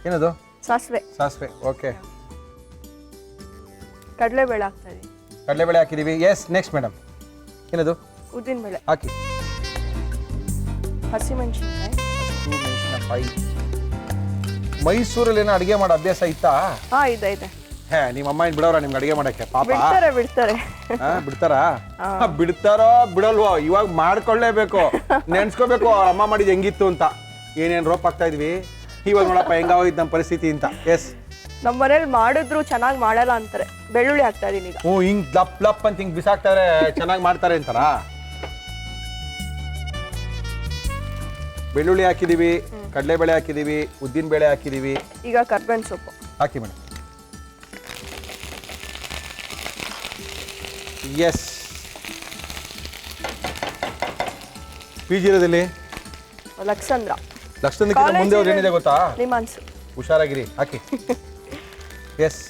ಏನದು? ಸಾಸಿವೆ. ಸಾಸಿವೆ. ಓಕೆ. ಕಡಲೆಬೇಳೆ ಹಾಕ್ತಾ ಇದೀವಿ. ಕಡಲೆಬೇಳೆ ಹಾಕಿದೀವಿ. ಎಸ್. ನೆಕ್ಸ್ಟ್ ಮೇಡಮ್ ಏನದು? ಉದ್ದಿನಬೇಳೆ ಹಾಕಿ. ಹಸಿಮೆಣಸಿನಕಾಯಿ. ಮೈಸೂರಲ್ಲಿ ಏನೋ ಅಡುಗೆ ಮಾಡೋ ಅಭ್ಯಾಸ ಇತ್ತಾ? ಇದೆ. ನಿಮ್ಮ ಅಮ್ಮ ಏನು ಬಿಡೋರ ನಿಮ್ಗೆ ಅಡುಗೆ ಮಾಡಕ್ಕೆ? ಪಾಪ ಬಿಡ್ತಾರೆ. ಬಿಡ್ತಾರಾ? ಬಿಡ್ತಾರೋ ಬಿಡಲ್ವೋ ಇವಾಗ ಮಾಡ್ಕೊಳ್ಳೇಬೇಕು, ನೆನ್ಸ್ಕೋಬೇಕು ಅವ್ರ ಅಮ್ಮ ಮಾಡಿದ್ ಹೆಂಗಿತ್ತು ಅಂತ. ಏನೇನು ರೋಪ್ ಆಗ್ತಾ ಇದ್ವಿ ಇವಾಗ, ನೋಡಪ್ಪ ಹೆಂಗಾಗೋಯ್ತು ನಮ್ಮ ಪರಿಸ್ಥಿತಿ ಅಂತ. ಎಸ್. ನಮ್ಮ ಮನೇಲಿ ಮಾಡಿದ್ರು ಚೆನ್ನಾಗಿ ಮಾಡಲ್ಲ ಅಂತಾರೆ. ಬೆಳ್ಳುಳ್ಳಿ ಹಾಕ್ತಾ ಇದೀನಿ ಈಗ. ಹಿಂಗ್ ಲಪ್ ಲಪ್ ಅಂತ ಹಿಂಗ್ ಬಿಸಾಕ್ತಾರೆ, ಚೆನ್ನಾಗಿ ಮಾಡ್ತಾರೆ ಅಂತಾರ. ಬೆಳ್ಳುಳ್ಳಿ ಹಾಕಿದೀವಿ, ಕಡಲೆಬೇಳೆ ಹಾಕಿದೀವಿ, ಉದ್ದಿನ ಬೇಳೆ ಹಾಕಿದೀವಿ. ಈಗ ಕರ್ಬೇವಿನ ಸೊಪ್ಪು ಹಾಕಿ ಮೇಡಮ್. ಎಸ್. PG ಇರೋದಲ್ಲಿ ಲಕ್ಷಣಕ್ಕಿಂತ ಮುಂದೆ ಅವ್ರು ಏನಿದೆ ಗೊತ್ತಾ? ನಿಮ್ಮಾನ್ಸು. ಹುಷಾರಾಗಿರಿ, ಹಾಕಿ. ಎಸ್.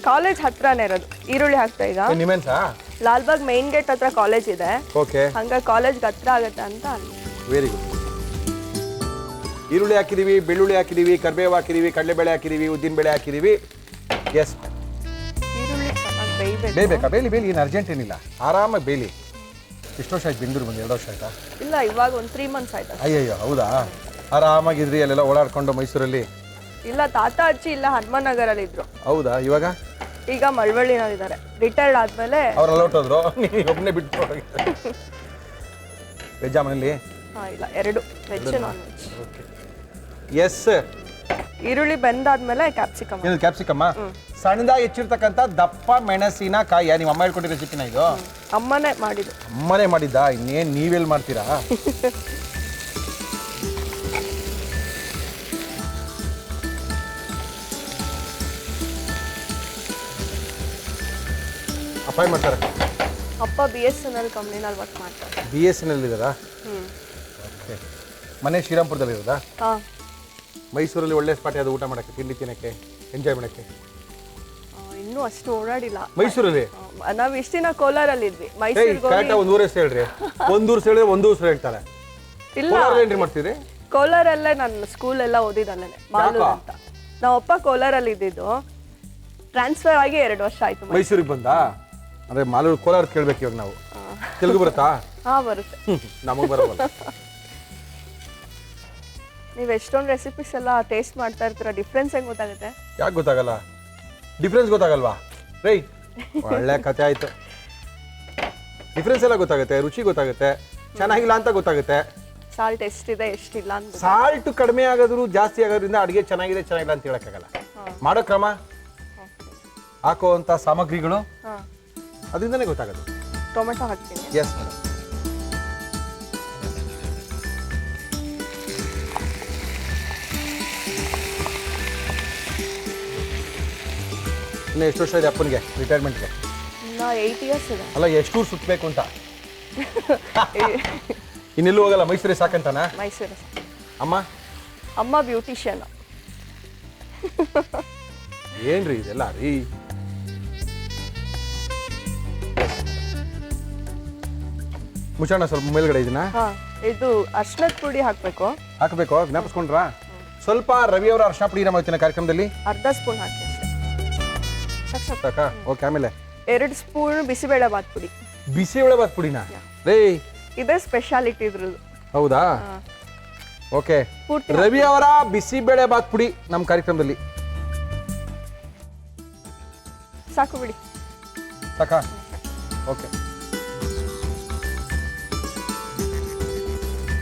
ಕಾಲೇಜ್ ಹತ್ರನೇ ಇರೋದು. ಈರುಳ್ಳಿ ಹಾಕ್ತಾ ಈಗ. ನಿಮ್ಮೆನ್ಸಾ? ಲಾಲ್ಬಾಗ್ ಮೈನ್ ಗೇಟ್ ಹತ್ರ ಕಾಲೇಜ್ ಇದೆ. ಓಕೆ. ಹಂಗಾಗಿ ಕಾಲೇಜ್ಗೆ ಹತ್ರ ಆಗುತ್ತೆ ಅಂತ ಅಲ್ಲಿ. Very good. ಈರುಳ್ಳಿ ಹಾಕಿದೀವಿ, ಬೆಳ್ಳುಳ್ಳಿ ಹಾಕಿದೀವಿ, ಕರಿಬೇವು ಹಾಕಿದೀವಿ, ಕಡಲೆಬೇಳೆ ಹಾಕಿದೀವಿ, ಉದ್ದಿನ ಬೇಳೆ ಹಾಕಿದೀವಿ. ಎಸ್. ಈರುಳ್ಳಿ ಚೆನ್ನಾಗಿ ಬೇಯಬೇಕಾ? ಬೇಲಿ ಏನು ಅರ್ಜೆಂಟ್ ಏನಿಲ್ಲ, ಆರಾಮಾಗಿ ಬೇಲಿ. ಎಷ್ಟು ವರ್ಷ ಆಯ್ತು ಬೆಂಗಳೂರು ಬಂದು? 2 ವರ್ಷ ಆಯ್ತಾ? ಇಲ್ಲ, ಇವಾಗ ಒಂದು 3 ಮಂತ್ಸ್ ಆಯ್ತು. ಅಯ್ಯಯ್ಯೋ, ಹೌದಾ? ಆರಾಮಾಗಿದ್ರಿ ಅಲ್ಲೆಲ್ಲ ಓಡಾಡ್ಕೊಂಡು ಮೈಸೂರಲ್ಲಿ? ಇಲ್ಲ, ತಾತ ಅಜ್ಜಿ ಇಲ್ಲ ಹನುಮಾನ್ ನಗರಲ್ಲಿ ಇದ್ರು. ಹೌದಾ? ಇವಾಗ ಈಗ ಮಳವಳ್ಳಿನಲ್ಲಿ ಇದ್ದಾರೆ. ರಿಟೈರ್ಡ್ ಆದ್ಮೇಲೆ ಅವರೆಲ್ಲ ಹೊಟ್ಟೋದ್ರು, ನೀವು ಒಬ್ಬನೇ ಬಿಟ್ಟು ವೆಜ್ಜಾ ಮನೇಲಿ? ಇಲ್ಲ, 2 veg non veg. Okay. Yes. ಈರುಳ್ಳಿ ಬೆಂದಾದ್ಮೇಲೆ ಕ್ಯಾಪ್ಸಿಕಮ್. ಏನು ಕ್ಯಾಪ್ಸಿಕಮ್ಮ? ಸಣ್ಣದಾಗಿ ಹೆಚ್ಚಿರ್ತಕ್ಕಂಥ ದಪ್ಪ ಮೆಣಸಿನಕಾಯಿ. ನಿಮ್ಮ ಅಮ್ಮ ಹೇಳ್ಕೊಟ್ಟಿರೋ ರೆಸಿಪಿನ ಇದು? ಅಮ್ಮನೇ ಮಾಡಿದ್ದು. ಅಮ್ಮನೇ ಮಾಡಿದ್ದ? ಇನ್ನೇನು ನೀವೆಲ್ಲಿ ಮಾಡ್ತೀರಾ? ಅಪ್ಪ ಏನು ಮಾಡ್ತಾರೆ? ಅಪ್ಪ BSNL ಕಂಪ್ನಿನಲ್ಲಿ ವರ್ಕ್ ಮಾಡ್ತಾರೆ. BSNL ಇದ್ದಾರಾ? ಓಕೆ. ಮನೆ ಶ್ರೀರಾಮ್ಪುರದಲ್ಲಿ ಇರೋದಾ? ಮೈಸೂರಲ್ಲಿ ಒಳ್ಳೆ ಸ್ಪಾಟ್ ಯಾವುದು ಊಟ ಮಾಡೋಕ್ಕೆ, ತಿಂಡಿ ತಿನ್ನಕ್ಕೆ, ಎಂಜಾಯ್ ಮಾಡೋಕ್ಕೆ? ಇನ್ನೂ ಅಷ್ಟು ಓಡಾಡಿಲ್ಲ ಮೈಸೂರಲ್ಲಿ. ನಾವು ಇಷ್ಟು ದಿನ ಕೋಲಾರಲ್ಲಿ ಇದ್ವಿ. ಮೈಸೂರಿಗೆ ಒಂದು ಊರ ಹೆಸರು ಹೇಳ್ರಿ. ಒಂದು ಊರು ಹೇಳಿದ್ರೆ ಒಂದು ಊರು ಹೇಳ್ತಾರೆ. ಇಲ್ಲ, ಏನ್ರಿ ಮಾಡ್ತೀರಿ? ಕೋಲಾರಲ್ಲೇ ನನ್ನ ಸ್ಕೂಲ್ ಎಲ್ಲ ಓದಿದಲ್ಲೇ, ಮಾಲೂರು ಅಂತ. ನಾವಪ್ಪ ಕೋಲಾರಲ್ಲಿ ಇದ್ದಿದ್ದು, ಟ್ರಾನ್ಸ್ಫರ್ ಆಗಿ 2 ವರ್ಷ ಆಯ್ತು. ಮೈಸೂರಿಗೆ ಬಂದಾ? ಅಂದ್ರೆ ಮಾಲೂರು ಕೋಲಾರ ಕೇಳ್ಬೇಕು ಇವಾಗ ನಾವು. ತೆಲುಗು ಬರುತ್ತಾ? ಬರುತ್ತೆ. ನಮಗೆ ಬರೋಲ್ಲ. ನೀವು ಎಷ್ಟೊಂದು ರೆಸಿಪೀಸ್ ಎಲ್ಲ ಟೇಸ್ಟ್ ಮಾಡ್ತಾ ಇರ್ತೀರ, ಡಿಫ್ರೆನ್ಸ್ ಹೆಂಗ್ ಗೊತ್ತಾಗುತ್ತೆ? ಯಾಕೆ ಗೊತ್ತಾಗಲ್ಲ? ಡಿಫ್ರೆನ್ಸ್ ಗೊತ್ತಾಗಲ್ವಾ? ರೈಟ್. ಒಳ್ಳೆ ಕತೆ ಆಯ್ತು. ಡಿಫ್ರೆನ್ಸ್ ಎಲ್ಲ ಗೊತ್ತಾಗುತ್ತೆ, ರುಚಿ ಗೊತ್ತಾಗುತ್ತೆ, ಚೆನ್ನಾಗಿಲ್ಲ ಅಂತ ಗೊತ್ತಾಗುತ್ತೆ. ಸಾಲ್ಟ್ ಎಷ್ಟಿದೆ ಎಷ್ಟಿಲ್ಲ ಅಂತ. ಸಾಲ್ಟ್ ಕಡಿಮೆ ಆಗೋದ್ರು ಜಾಸ್ತಿ ಆಗೋದ್ರಿಂದ ಅಡುಗೆ ಚೆನ್ನಾಗಿದೆ ಚೆನ್ನಾಗಿಲ್ಲ ಅಂತ ಹೇಳಕ್ಕಾಗಲ್ಲ. ಮಾಡೋ ಕ್ರಮ, ಹಾಕುವಂಥ ಸಾಮಗ್ರಿಗಳು, ಅದರಿಂದನೇ ಗೊತ್ತಾಗೋದು. ಟೊಮೆಟೊ ಹಾಕ್ತೀನಿ. Yes madam. ಇನ್ನು ಎಷ್ಟು ವರ್ಷ ಇದೆ ಅಪ್ಪನಿಗೆ ರಿಟೈರ್ಮೆಂಟ್ಗೆ? ಇನ್ನು 8 ಇಯರ್ಸ್ ಇದೆ. ಅಲ್ಲ, ಎಷ್ಟು ಊರು ಸುತ್ತಬೇಕು ಅಂತ? ಇನ್ನೆಲ್ಲೂ ಹೋಗಲ್ಲ, ಮೈಸೂರಿಗೆ ಸಾಕಂತಾನ? ಮೈಸೂರು. ಅಮ್ಮ ಬ್ಯೂಟಿಷಿಯನ್. ಏನ್ರಿ ಇದೆಲ್ಲ ರೀ? ಮುಚ್ಚೋಣ ಸ್ವಲ್ಪ ಮೇಲ್ಗಡೆ ಇದನ್ನ. ಇದು ಅರ್ಶಿನದ ಪುಡಿ ಹಾಕಬೇಕು. ಜ್ಞಾಪಿಸ್ಕೊಂಡ್ರಾ? ಸ್ವಲ್ಪ ರವಿ ಅವರ ಅರ್ಶಿನ ಪುಡಿ ನಮ್ಮ ಇವತ್ತಿನ ಕಾರ್ಯಕ್ರಮದಲ್ಲಿ ಅರ್ಧ ಸ್ಪೂನ್ ಹಾಕಿ ಅಷ್ಟೇ. ಸಾಕಾ? ಓಕೆ. ಆಮೇಲೆ 2 ಸ್ಪೂನ್ ಬಿಸಿಬೇಳೆ ಬಾತ್ ಪುಡಿ. ಬಿಸಿಬೇಳೆ ಬಾತ್ ಪುಡಿನಾ? ರೇ, ಇದೇ ಸ್ಪೆಷಾಲಿಟಿ ಇದ್ರದ್ದು. ಹೌದಾ? ಓಕೆ. ರವಿ ಅವರ ಬಿಸಿಬೇಳೆ ಬಾತ್ ಪುಡಿ ನಮ್ಮ ಕಾರ್ಯಕ್ರಮದಲ್ಲಿ. ಸಾಕು ಬಿಡಿ. ಸಾಕಾ? ಓಕೆ.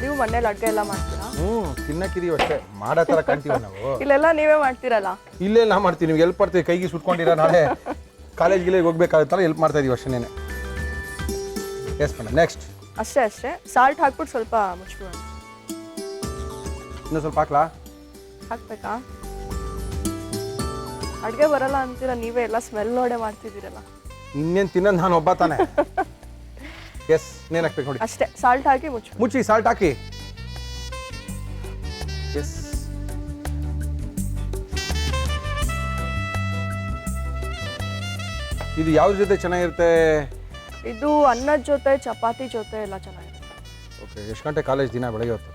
ನೀವು ಮನೇಲಿ ಅಡುಗೆ ಎಲ್ಲ ಮಾಡ್ತೀರಾ? ತಿನ್ನಕ್ಕಿದೀವಿ ಅಷ್ಟೇ, ಮಾಡೋ ಥರ ಕಾಣ್ತೀವಿ ನಾವು. ಇಲ್ಲೆಲ್ಲ ನೀವೇ ಮಾಡ್ತೀರಲ್ಲ? ಇಲ್ಲೇ ನಾ ಮಾಡ್ತೀವಿ. ನೀವು ಎಲ್ಪ್ ಮಾಡ್ತೀವಿ, ಕೈಗೆ ಸುಟ್ಕೊಂಡಿರ ನಾಳೆ ಕಾಲೇಜ್ಗೆ ಹೋಗ್ಬೇಕಾಗುತ್ತಲ್ಲ, ಎಲ್ಪ್ ಮಾಡ್ತಾ ಇದೀವಿ ಅಷ್ಟೇನೆ. Yes madam, next. ಅಷ್ಟೇ. ಸಾಲ್ಟ್ ಹಾಕ್ಬಿಟ್ಟು ಸ್ವಲ್ಪ ಮುಚ್ಬಿಡೋಣ. ಇನ್ನೂ ಸ್ವಲ್ಪ ಹಾಕ್ಬೇಕಾ? ಅಡುಗೆ ಬರಲ್ಲ ಅಂತೀರಾ ನೀವೇ, ಎಲ್ಲ ಸ್ಮೆಲ್ ನೋಡೇ ಮಾಡ್ತಿದ್ದೀರಲ್ಲ. ಇನ್ನೇನು ತಿನ್ನೋದು ನಾನು ಒಬ್ಬ ತಾನೆ. ಎಸ್, ಇನ್ನೇನು ಹಾಕ್ಬೇಕು ನೋಡಿ? ಅಷ್ಟೇ. ಸಾಲ್ಟ್ ಹಾಕಿ ಮುಚ್ಚಿ. ಸಾಲ್ಟ್ ಹಾಕಿ. ಎಸ್. ಇದು ಯಾವ್ದ್ರ ಜೊತೆ ಚೆನ್ನಾಗಿರುತ್ತೆ? ಇದು ಅನ್ನದ ಜೊತೆ, ಚಪಾತಿ ಜೊತೆ ಎಲ್ಲ ಚೆನ್ನಾಗಿರುತ್ತೆ. ಓಕೆ. ಎಷ್ಟು ಗಂಟೆ ಕಾಲೇಜ್ ದಿನ? ಬೆಳಗ್ಗೆ ಹೊತ್ತು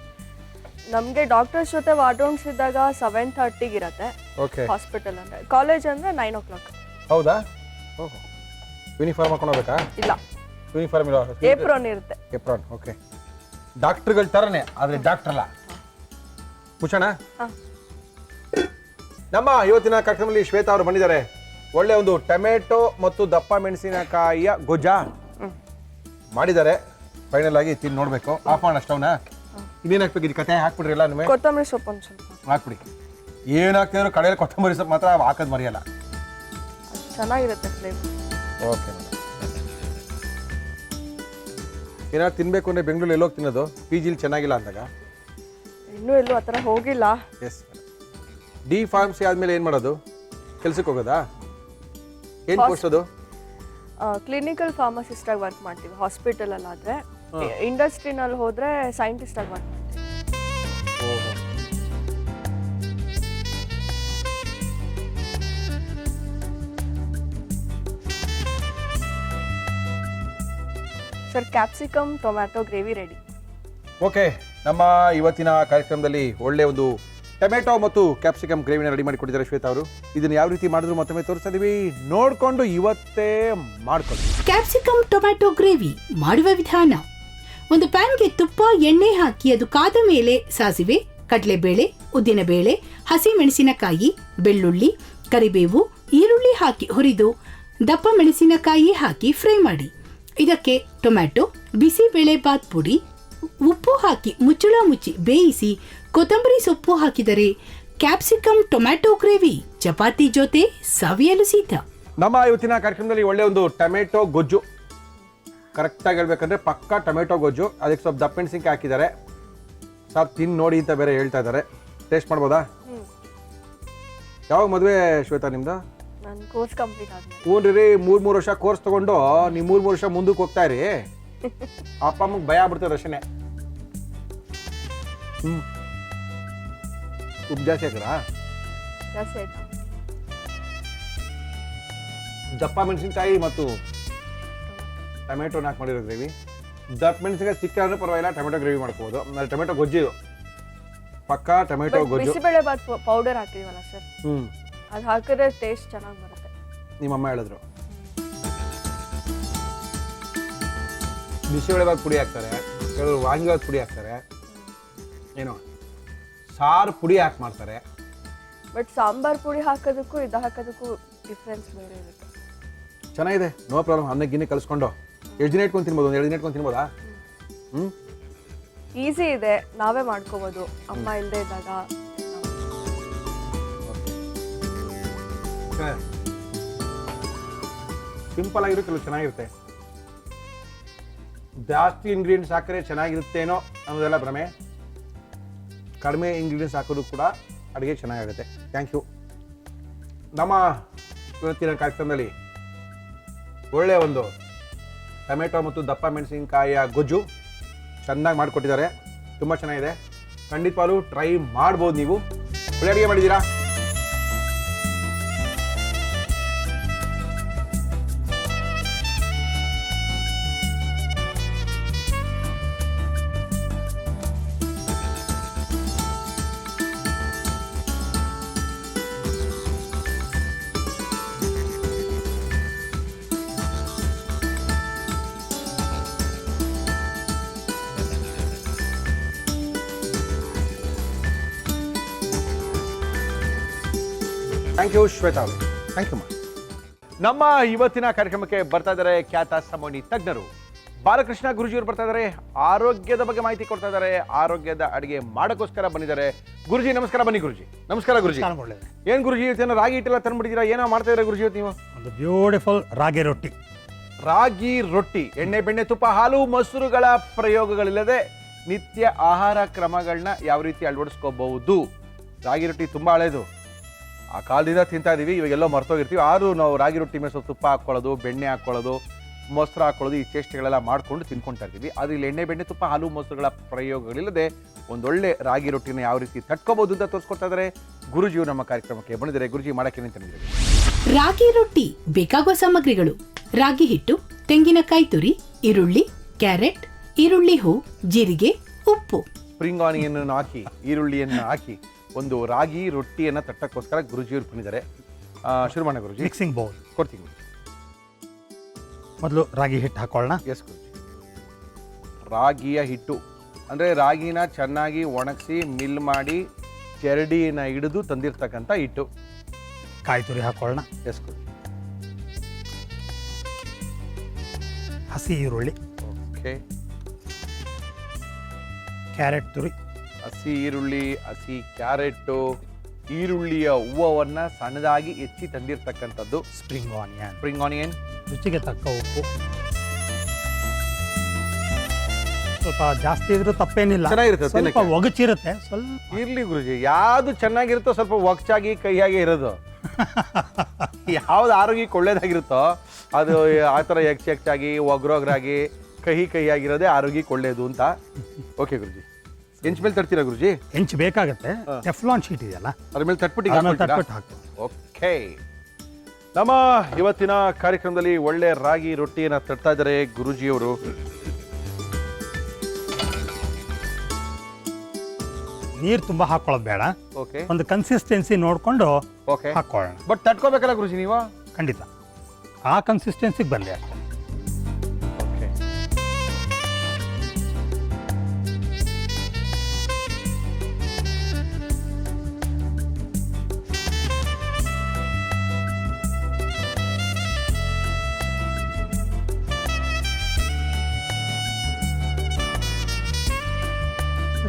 ನಮಗೆ ಡಾಕ್ಟರ್ಸ್ ಜೊತೆ ವಾರ್ಡ್ ರೌಂಡ್ಸ್ ಇದ್ದಾಗ 7:30 ಇರುತ್ತೆ. ಓಕೆ. ಹಾಸ್ಪಿಟಲ್ ಅಂದರೆ. ಕಾಲೇಜ್ ಅಂದರೆ 9 o'clock. ಹೌದಾ? ಓಹೋ. ಯೂನಿಫಾರ್ಮ್ ಹಾಕೊಂಡು ಹೋಗ್ಬೇಕಾ? ಇಲ್ಲ, ಯೂನಿಫಾರ್ಮ್ ಇಲ್ಲ, ಏಪ್ರಾನ್ ಇರುತ್ತೆ. ಏಪ್ರಾನ್. ಓಕೆ. ಡಾಕ್ಟರ್ಗಳ ಥರನೇ, ಆದರೆ ಡಾಕ್ಟರ್ ಅಲ್ಲ. ಮುಚ್ಚೋಣ. ನಮ್ಮ ಇವತ್ತಿನ ಕಾರ್ಯಕ್ರಮದಲ್ಲಿ ಶ್ವೇತಾ ಅವರು ಬಂದಿದ್ದಾರೆ. ಒಳ್ಳೆ ಒಂದು ಟೊಮೆಟೊ ಮತ್ತು ದಪ್ಪ ಮೆಣಸಿನಕಾಯಿಯ ಗೊಜ್ಜಾ ಮಾಡಿದ್ದಾರೆ. ಫೈನಲ್ ಆಗಿ ತಿಂದು ನೋಡಬೇಕು. ಆಫ್ ಮಾಡೋಣ ಸ್ಟವ್ನ. ಇನ್ನೇನು ಹಾಕ್ಬೇಕು? ಇದು ಕತೆ ಹಾಕ್ಬಿಡ್ರಿ ಎಲ್ಲ. ನಿಮಗೆ ಕೊತ್ತಂಬರಿ ಸೊಪ್ಪು ಒಂದು ಸ್ವಲ್ಪ ಹಾಕ್ಬಿಡಿ. ಏನು ಹಾಕ್ತಿದ್ರು ಕಡೆಯಲ್ಲಿ ಕೊತ್ತಂಬರಿ ಸೊಪ್ಪು ಮಾತ್ರ ಹಾಕೋದು ಮರೆಯಲ್ಲ. ಚೆನ್ನಾಗಿರುತ್ತೆ ಫ್ಲೇವರ್. Okay madam. ಏನಾದ್ರು ತಿನ್ನಬೇಕು ಅಂದರೆ ಬೆಂಗಳೂರು ಎಲ್ಲೋಗಿ ತಿನ್ನೋದು? PGಲಿ ಚೆನ್ನಾಗಿಲ್ಲ ಅಂದಾಗ? ಇನ್ನೂ ಎಲ್ಲೂ ಆ ಥರ ಹೋಗಿಲ್ಲ. ಎಸ್. ಡಿ ಫಾರ್ಮಸಿ ಆದಮೇಲೆ ಏನು ಮಾಡೋದು? ಕೆಲ್ಸಕ್ಕೆ ಹೋಗೋದಾ? ಏನು ಪೋಸ್ಟ್ ಅದು? ಕ್ಲಿನಿಕಲ್ ಫಾರ್ಮಸಿಸ್ಟ್ ಆಗಿ ವರ್ಕ್ ಮಾಡ್ತೀವಿ ಹಾಸ್ಪಿಟಲಲ್ಲಿ. ಆದರೆ ಇಂಡಸ್ಟ್ರಿನಲ್ಲಿ ಹೋದರೆ ಸೈಂಟಿಸ್ಟ್ ಆಗಿ ವರ್ಕ್ ಮಾಡ್ತೀವಿ. ಓಹೋ. Sir, capsicum tomato gravy ready. Okay. ನಮ್ಮ ಇವತ್ತಿನ ಕಾರ್ಯಕ್ರಮದಲ್ಲಿ ಒಳ್ಳೆ ಒಂದು ಟೊಮೆಟೊ ಮತ್ತು ಕ್ಯಾಪ್ಸಿಕಮ್ ಗ್ರೇವಿನ ರೆಡಿ ಮಾಡಿ ಕೊಟ್ಟಿದ್ದಾರೆ ಶ್ವೇತಾ ಅವರು. ಇದನ್ನು ಯಾವ ರೀತಿ ಮಾಡಿದ್ರು ಮತ್ತೊಮ್ಮೆ ತೋರಿಸ್ತಾ ಇದೀವಿ, ನೋಡಿಕೊಂಡು ಇವತ್ತೇ ಮಾಡ್ಕೊಳ್ಳಿ. ಕ್ಯಾಪ್ಸಿಕಮ್ ಟೊಮ್ಯಾಟೊ ಗ್ರೇವಿ ಮಾಡುವ ವಿಧಾನ: ಒಂದು ಪ್ಯಾನ್ಗೆ ತುಪ್ಪ, ಎಣ್ಣೆ ಹಾಕಿ ಅದು ಕಾದ ಮೇಲೆ ಸಾಸಿವೆ, ಕಡಲೆಬೇಳೆ, ಉದ್ದಿನಬೇಳೆ, ಹಸಿ ಮೆಣಸಿನಕಾಯಿ, ಬೆಳ್ಳುಳ್ಳಿ, ಕರಿಬೇವು, ಈರುಳ್ಳಿ ಹಾಕಿ ಹುರಿದು ದಪ್ಪ ಮೆಣಸಿನಕಾಯಿ ಹಾಕಿ ಫ್ರೈ ಮಾಡಿ. ಇದಕ್ಕೆ ಟೊಮ್ಯಾಟೊ, ಬಿಸಿಬೇಳೆ ಬಾತ್ ಪುಡಿ, ಉಪ್ಪು ಹಾಕಿ ಮುಚ್ಚಳ ಮುಚ್ಚಿ ಬೇಯಿಸಿ ಕೊತ್ತಂಬರಿ ಸೊಪ್ಪು ಹಾಕಿದರೆ ಕ್ಯಾಪ್ಸಿಕಮ್ ಟೊಮ್ಯಾಟೊ ಗ್ರೇವಿ ಚಪಾತಿ ಜೊತೆ ಸವಿಯಲು ಸಿದ್ಧ. ನಮ್ಮ ಇವತ್ತಿನ ಕಾರ್ಯಕ್ರಮದಲ್ಲಿ ಒಳ್ಳೆ ಒಂದು ಟೊಮೆಟೊ ಗೊಜ್ಜು, ಕರೆಕ್ಟಾಗಿ ಹೇಳ್ಬೇಕಂದ್ರೆ ಪಕ್ಕಾ ಟೊಮೆಟೊ ಗೊಜ್ಜು. ಅದಕ್ಕೆ ಸ್ವಲ್ಪ ದಪ್ಪ ಮೆಣಸಿನ್ಕಾಯಿ ಹಾಕಿದ್ದಾರೆ. ಸಾಕು, ತಿನ್ನು ನೋಡಿ ಅಂತ ಬೇರೆ ಹೇಳ್ತಾ ಇದ್ದಾರೆ. ಟೇಸ್ಟ್ ಮಾಡ್ಬೋದಾ? ಯಾವಾಗ ಮದುವೆ ಶ್ವೇತಾ ನಿಮ್ದು? ನನ್ನ ಕೋರ್ಸ್ ಕಂಪ್ಲೀಟ್ ಆದ್ಮೇಲೆ. ಹ್ಞೂ ರೀ, 3 ವರ್ಷ ಕೋರ್ಸ್ ತಗೊಂಡು ನೀವು 3 ವರ್ಷ ಮುಂದಕ್ಕೆ ಹೋಗ್ತಾ ಇರಿ. ಅಪ್ಪ ಅಮ್ಮಗೆ ಭಯ ಆಗ್ಬಿಡ್ತದೆ ರಶನೆ. ಉಪ್ಪು ಜಾಸ್ತಿ ಹಾಕಿರಾ? ಜಾಸ್ತಿ ಆಯ್ತಾ? ದಪ್ಪ ಮೆಣಸಿನ್ಕಾಯಿ ಮತ್ತು ಟೊಮೆಟೊ ಹಾಕಿ ಮಾಡಿರೋ ಗ್ರೇವಿ. ದಪ್ಪ ಮೆಣಸಿನ್ಕಾಯಿ ಸಿಕ್ಕಾದ್ರೂ ಪರವಾಗಿಲ್ಲ, ಟೊಮೆಟೊ ಗ್ರೇವಿ ಮಾಡ್ಕೋಬೋದು. ಆಮೇಲೆ ಟೊಮೆಟೊ ಗೊಜ್ಜು, ಪಕ್ಕಾ ಟೊಮೆಟೊ ಗೊಜ್ಜು. ಬಿಸಿಬೇಳೆ ಬಾತ್ ಪೌಡರ್ ಹಾಕಿದೀವಲ್ಲ ಸರ್, ಅದು ಹಾಕಿದ್ರೆ ಟೇಸ್ಟ್ ಚೆನ್ನಾಗಿ ಬರುತ್ತೆ. ನಿಮ್ಮಮ್ಮ ಹೇಳಿದ್ರು. ಬಿಸಿಬೇಳೆ ಬಾತ್ ಪುಡಿ ಹಾಕ್ತಾರೆ, ಕೆಲವರು ವಾಂಗಿಬಾತ್ ಪುಡಿ ಹಾಕ್ತಾರೆ, ಏನು ಸಾರು ಪುಡಿ ಹಾಕಿ ಮಾಡ್ತಾರೆ. ಬಟ್ ಸಾಂಬಾರ್ ಪುಡಿ ಹಾಕೋದಕ್ಕೂ ಇದು ಹಾಕೋದಕ್ಕೂ ಡಿಫ್ರೆನ್ಸ್ ಬೇರೆ ಇರುತ್ತೆ. ಚೆನ್ನಾಗಿದೆ, ನೋ ಪ್ರಾಬ್ಲಮ್. ಅನ್ನಕ್ಕೆ ಗಿನ್ನೆ ಕಲಿಸ್ಕೊಂಡು ಎಷ್ಟು ದಿನ ಇಟ್ಕೊಂಡು ತಿನ್ಬೋದು? 1-2 ದಿನ ಇಟ್ಕೊಂಡು ತಿನ್ಬೋದಾ? ಈಸಿ ಇದೆ, ನಾವೇ ಮಾಡ್ಕೋಬೋದು ಅಮ್ಮ ಇಲ್ಲದೆ ಇದ್ದಾಗ. ಸಿಂಪಲ್ ಆಗಿರೋ ಕೆಲವು ಚೆನ್ನಾಗಿರುತ್ತೆ. ಜಾಸ್ತಿ ಇಂಗ್ರೀಡಿಯೆಂಟ್ಸ್ ಹಾಕಿದ್ರೆ ಚೆನ್ನಾಗಿರುತ್ತೇನೋ ಅನ್ನೋದೆಲ್ಲ ಭ್ರಮೆ. ಕಡಿಮೆ ಇಂಗ್ರೀಡಿಯೆಂಟ್ಸ್ ಹಾಕೋದು ಕೂಡ ಅಡುಗೆ ಚೆನ್ನಾಗಿರುತ್ತೆ. Thank you. ನಮ್ಮ ಇವತ್ತಿನ ಕಾರ್ಯಕ್ರಮದಲ್ಲಿ ಒಳ್ಳೆಯ ಒಂದು ಟೊಮೆಟೊ ಮತ್ತು ದಪ್ಪ ಮೆಣಸಿನಕಾಯಿಯ ಗೊಜ್ಜು ಚೆನ್ನಾಗಿ ಮಾಡಿಕೊಟ್ಟಿದ್ದಾರೆ. ತುಂಬ ಚೆನ್ನಾಗಿದೆ. ಖಂಡಿತವಾಗ್ಲೂ ಟ್ರೈ ಮಾಡ್ಬೋದು. ನೀವು ಒಳ್ಳೆ ಅಡುಗೆ ಮಾಡಿದ್ದೀರಾ. ಥ್ಯಾಂಕ್ ಯು ಶ್ವೇತಾ ಅವರು. ಥ್ಯಾಂಕ್ ಯು ಮಾ. ನಮ್ಮ ಇವತ್ತಿನ ಕಾರ್ಯಕ್ರಮಕ್ಕೆ ಬರ್ತಾ ಇದ್ದಾರೆ ಖ್ಯಾತ ಸಮೋನಿ ತಜ್ಞರು ಬಾಲಕೃಷ್ಣ ಗುರುಜಿಯವರು ಬರ್ತಾ ಇದ್ದಾರೆ. ಆರೋಗ್ಯದ ಬಗ್ಗೆ ಮಾಹಿತಿ ಕೊಡ್ತಾ ಇದ್ದಾರೆ. ಆರೋಗ್ಯದ ಅಡಿಗೆ ಮಾಡೋಕ್ಕೋಸ್ಕರ ಬಂದಿದ್ದಾರೆ. ಗುರುಜಿ ನಮಸ್ಕಾರ. ಬನ್ನಿ ಗುರುಜಿ. ನಮಸ್ಕಾರ ಗುರುಜಿ. ಏನ್ ಗುರುಜಿ ಇವತ್ತೇನೋ ರಾಗಿ ಹಿಟ್ಟೆಲ್ಲ ತಂದ್ಬಿಟ್ಟಿದ್ದೀರಾ? ಏನೋ ಮಾಡ್ತಾ ಇದ್ದೀರಾ ಗುರುಜಿ ಇವತ್ತು ನೀವು? ಒಂದು ಬ್ಯೂಟಿಫುಲ್ ರಾಗಿ ರೊಟ್ಟಿ. ರಾಗಿ ರೊಟ್ಟಿ ಎಣ್ಣೆ ಬೆಣ್ಣೆ ತುಪ್ಪ ಹಾಲು ಮೊಸರುಗಳ ಪ್ರಯೋಗಗಳಿಲ್ಲದೆ ನಿತ್ಯ ಆಹಾರ ಕ್ರಮಗಳನ್ನ ಯಾವ ರೀತಿ ಅಳವಡಿಸ್ಕೋಬಹುದು. ರಾಗಿ ರೊಟ್ಟಿ ತುಂಬ ಹಳೇದು. ಆ ಕಾಲದಿಂದ ತಿಂತಾ ಇದೀವಿ, ಇವಾಗೆಲ್ಲೋ ಮರ್ತೋಗಿರ್ತೀವಿ. ಆದರೂ ನಾವು ರಾಗಿ ರೊಟ್ಟಿ ಮೇಲೆ ಸ್ವಲ್ಪ ತುಪ್ಪ ಹಾಕ್ಕೊಳ್ಳೋದು, ಬೆಣ್ಣೆ ಹಾಕ್ಕೊಳ್ಳೋದು, ಮೊಸರು ಹಾಕ್ಕೊಳ್ಳೋದು, ಈ ಚೇಷ್ಟೆಗಳೆಲ್ಲ ಮಾಡ್ಕೊಂಡು ತಿನ್ಕೊಳ್ತಾ ಇರ್ತೀವಿ. ಆದರೆ ಇಲ್ಲಿ ಎಣ್ಣೆ ಬೆಣ್ಣೆ ತುಪ್ಪ ಹಾಲು ಮೊಸರುಗಳ ಪ್ರಯೋಗಗಳಿಲ್ಲದೆ ಒಂದೊಳ್ಳೆ ರಾಗಿ ರೊಟ್ಟಿನ ಯಾವ ರೀತಿ ತಟ್ಕೋಬಹುದು ಅಂತ ತೋರಿಸ್ಕೊಡ್ತಾ ಇದ್ದಾರೆ ಗುರುಜಿಯು. ನಮ್ಮ ಕಾರ್ಯಕ್ರಮಕ್ಕೆ ಬಂದಿದ್ದಾರೆ. ಗುರುಜಿ ಮಾಡಕ್ಕೆ ನಿಂತಿದ್ದಾರೆ. ರಾಗಿ ರೊಟ್ಟಿ ಬೇಕಾಗುವ ಸಾಮಗ್ರಿಗಳು: ರಾಗಿ ಹಿಟ್ಟು, ತೆಂಗಿನಕಾಯಿ ತುರಿ, ಈರುಳ್ಳಿ, ಕ್ಯಾರೆಟ್, ಈರುಳ್ಳಿ ಹೂ, ಜೀರಿಗೆ, ಉಪ್ಪು. ಸ್ಪ್ರಿಂಗ್ ಆನಿಯನ್ ಹಾಕಿ, ಈರುಳ್ಳಿಯನ್ನು ಹಾಕಿ ಒಂದು ರಾಗಿ ರೊಟ್ಟಿಯನ್ನು ತಟ್ಟಕ್ಕೋಸ್ಕರ ಗುರುಜಿಯವರು ಬಂದಿದ್ದಾರೆ. ಶುರು ಮಾಡೋಣ ಗುರುಜಿ. ಮಿಕ್ಸಿಂಗ್ ಬೌಲ್ ಕೊಡ್ತೀನಿ. ಮೊದಲು ರಾಗಿ ಹಿಟ್ಟು ಹಾಕೊಳ್ಳೋಣ. ಎಸ್ ಗುರುಜಿ. ರಾಗಿಯ ಹಿಟ್ಟು ಅಂದರೆ ರಾಗಿನ ಚೆನ್ನಾಗಿ ಒಣಗಿಸಿ ಮಿಲ್ ಮಾಡಿ ಚರಡಿನ ಹಿಡಿದು ತಂದಿರ್ತಕ್ಕಂಥ ಹಿಟ್ಟು. ಕಾಯಿ ತುರಿ ಹಾಕೊಳ್ಳೋಣ. ಎಸ್ ಗುರುಜಿ. ಹಸಿ ಈರುಳ್ಳಿ, ಓಕೆ. ಕ್ಯಾರೆಟ್ ತುರಿ, ಹಸಿ ಈರುಳ್ಳಿ, ಹಸಿ ಕ್ಯಾರೆಟು, ಈರುಳ್ಳಿಯ ಹೂವವನ್ನು ಸಣ್ಣದಾಗಿ ಹೆಚ್ಚಿ ತಂದಿರ್ತಕ್ಕಂಥದ್ದು. ಸ್ಪ್ರಿಂಗ್ ಆನಿಯನ್, ಸ್ಪ್ರಿಂಗ್ ಆನಿಯನ್, ರುಚಿಗೆ ತಕ್ಕ ಉಪ್ಪು. ಸ್ವಲ್ಪ ಜಾಸ್ತಿ ಇದ್ರೂ ತಪ್ಪೇನಿಲ್ಲ, ಚೆನ್ನಾಗಿರುತ್ತೆ ಸ್ವಲ್ಪ ತಿನ್ನಕ್ಕೆ. ಒಗಚಿರುತ್ತೆ ಸ್ವಲ್ಪ. ಇರ್ಲಿ ಗುರುಜಿ, ಯಾವ್ದು ಚೆನ್ನಾಗಿರುತ್ತೋ ಸ್ವಲ್ಪ ಒಗ್ಚಾಗಿ ಕೈಯಾಗೆ ಇರೋದು. ಯಾವ್ದು ಆರೋಗ್ಯಕ್ಕೆ ಒಳ್ಳೇದಾಗಿರುತ್ತೋ ಅದು ಆ ಥರ ಹೆಚ್ಚಾಗಿ ಒಗ್ರೊಗ್ರಾಗಿ ಕಹಿಯಾಗಿರೋದೇ ಆರೋಗ್ಯಕ್ಕೆ ಒಳ್ಳೇದು ಅಂತ. ಓಕೆ ಗುರುಜಿ. ಹೆಂಚ್ ಮೇಲೆ ತರ್ತೀರಾ ಗುರುಜಿ? ಹೆಂಚು ಬೇಕಾಗತ್ತೆ. ಟೆಫ್ಲಾನ್ ಶೀಟ್ ಇದೆಯಲ್ಲ, ಅದ್ರ ಮೇಲೆ ತಟ್ಬಿಟ್ಟು ತಟ್ಬಿಟ್ಟು ಹಾಕು. ಓಕೆ. ನಮ್ಮ ಇವತ್ತಿನ ಕಾರ್ಯಕ್ರಮದಲ್ಲಿ ಒಳ್ಳೆ ರಾಗಿ ರೊಟ್ಟಿಯನ್ನು ತಟ್ತಾ ಇದ್ದಾರೆ ಗುರುಜಿಯವರು. ನೀರು ತುಂಬ ಹಾಕೊಳ್ಳೋದು ಬೇಡ. ಓಕೆ. ಒಂದು ಕನ್ಸಿಸ್ಟೆನ್ಸಿ ನೋಡಿಕೊಂಡು ಓಕೆ ಹಾಕೊಳ್ಳೋಣ. ಬಟ್ ತಟ್ಕೋಬೇಕಲ್ಲ ಗುರುಜಿ ನೀವು? ಖಂಡಿತ ಆ ಕನ್ಸಿಸ್ಟೆನ್ಸಿಗೆ ಬಂದೆ ಅಷ್ಟೇ. ಓಕೆ.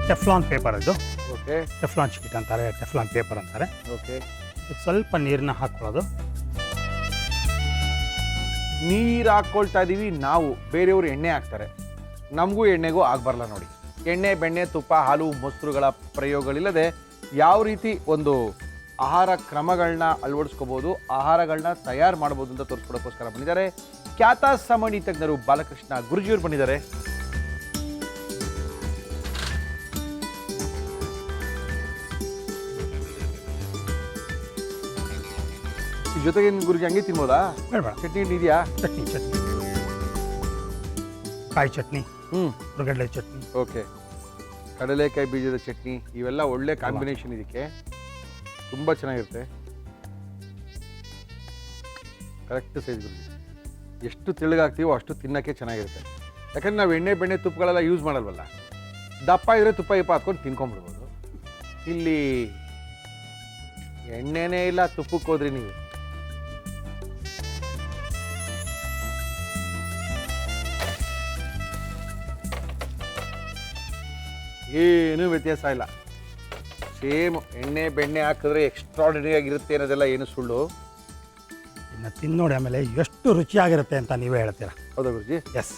ಟೆಫ್ಲಾನ್ ಪೇಪರ್ ಇದು. ಓಕೆ. ಟೆಫ್ಲಾನ್ ಶೀಟ್ ಅಂತಾರೆ, ಟೆಫ್ಲಾನ್ ಪೇಪರ್ ಅಂತಾರೆ. ಓಕೆ. ಸ್ವಲ್ಪ ನೀರನ್ನ ಹಾಕೊಳ್ಳೋದು. ನೀರು ಹಾಕ್ಕೊಳ್ತಾ ಇದ್ದೀವಿ ನಾವು, ಬೇರೆಯವರು ಎಣ್ಣೆ ಹಾಕ್ತಾರೆ. ನಮಗೂ ಎಣ್ಣೆಗೂ ಆಗಬಾರಲ್ಲ ನೋಡಿ. ಎಣ್ಣೆ ಬೆಣ್ಣೆ ತುಪ್ಪ ಹಾಲು ಮೊಸರುಗಳ ಪ್ರಯೋಗಗಳಿಲ್ಲದೆ ಯಾವ ರೀತಿ ಒಂದು ಆಹಾರ ಕ್ರಮಗಳನ್ನ ಅಳವಡಿಸ್ಕೋಬೋದು, ಆಹಾರಗಳನ್ನ ತಯಾರು ಮಾಡ್ಬೋದು ಅಂತ ತೋರಿಸ್ಕೊಡೋಕ್ಕೋಸ್ಕರ ಬಂದಿದ್ದಾರೆ ಖ್ಯಾತ ಸಮಣಿ ತಜ್ಞರು ಬಾಲಕೃಷ್ಣ ಗುರುಜಿಯವರು ಬಂದಿದ್ದಾರೆ. ಜೊತೆಗೆ ಗುರುಜಿ ಹಂಗೆ ತಿನ್ಬೋದಾ? ಬೇಡ, ಚಟ್ನಿ ಇದೆಯಾ? ಚಟ್ನಿ ಕಾಯಿ ಚಟ್ನಿ, ಹುರ್ಗಡ್ಲೆ ಚಟ್ನಿ. ಓಕೆ. ಕಡಲೆಕಾಯಿ ಬೀಜದ ಚಟ್ನಿ, ಇವೆಲ್ಲ ಒಳ್ಳೆ ಕಾಂಬಿನೇಷನ್. ಇದಕ್ಕೆ ತುಂಬ ಚೆನ್ನಾಗಿರುತ್ತೆ. ಕರೆಕ್ಟ್ ಸೈಜ್ ಗುರುಜಿ. ಎಷ್ಟು ತೆಳ್ಳಗಾಗ್ತೀವೋ ಅಷ್ಟು ತಿನ್ನೋಕ್ಕೆ ಚೆನ್ನಾಗಿರುತ್ತೆ. ಯಾಕಂದ್ರೆ ನಾವು ಎಣ್ಣೆ ಬೆಣ್ಣೆ ತುಪ್ಪಗಳೆಲ್ಲ ಯೂಸ್ ಮಾಡಲ್ವಲ್ಲ. ದಪ್ಪ ಇದ್ರೆ ತುಪ್ಪ ಹಾಕ್ಕೊಂಡು ತಿನ್ಕೊಂಡ್ಬಿಡ್ಬೋದು. ಇಲ್ಲಿ ಎಣ್ಣೆನೇ ಇಲ್ಲ, ತುಪ್ಪಕ್ಕೆ ಹೋದ್ರಿ ನೀವು. ಏನೂ ವ್ಯತ್ಯಾಸ ಇಲ್ಲ. ಸೇಮ್ ಎಣ್ಣೆ ಬೆಣ್ಣೆ ಹಾಕಿದ್ರೆ ಎಕ್ಸ್ಟ್ರಾರ್ಡಿನರಿ ಆಗಿರುತ್ತೆ ಅನ್ನೋದೆಲ್ಲ ಏನು ಸುಳ್ಳು. ಇನ್ನು ತಿಂದು ನೋಡಿ ಆಮೇಲೆ ಎಷ್ಟು ರುಚಿಯಾಗಿರುತ್ತೆ ಅಂತ ನೀವೇ ಹೇಳ್ತೀರಾ. ಹೌದಾ ಗುರುಜಿ? ಎಸ್.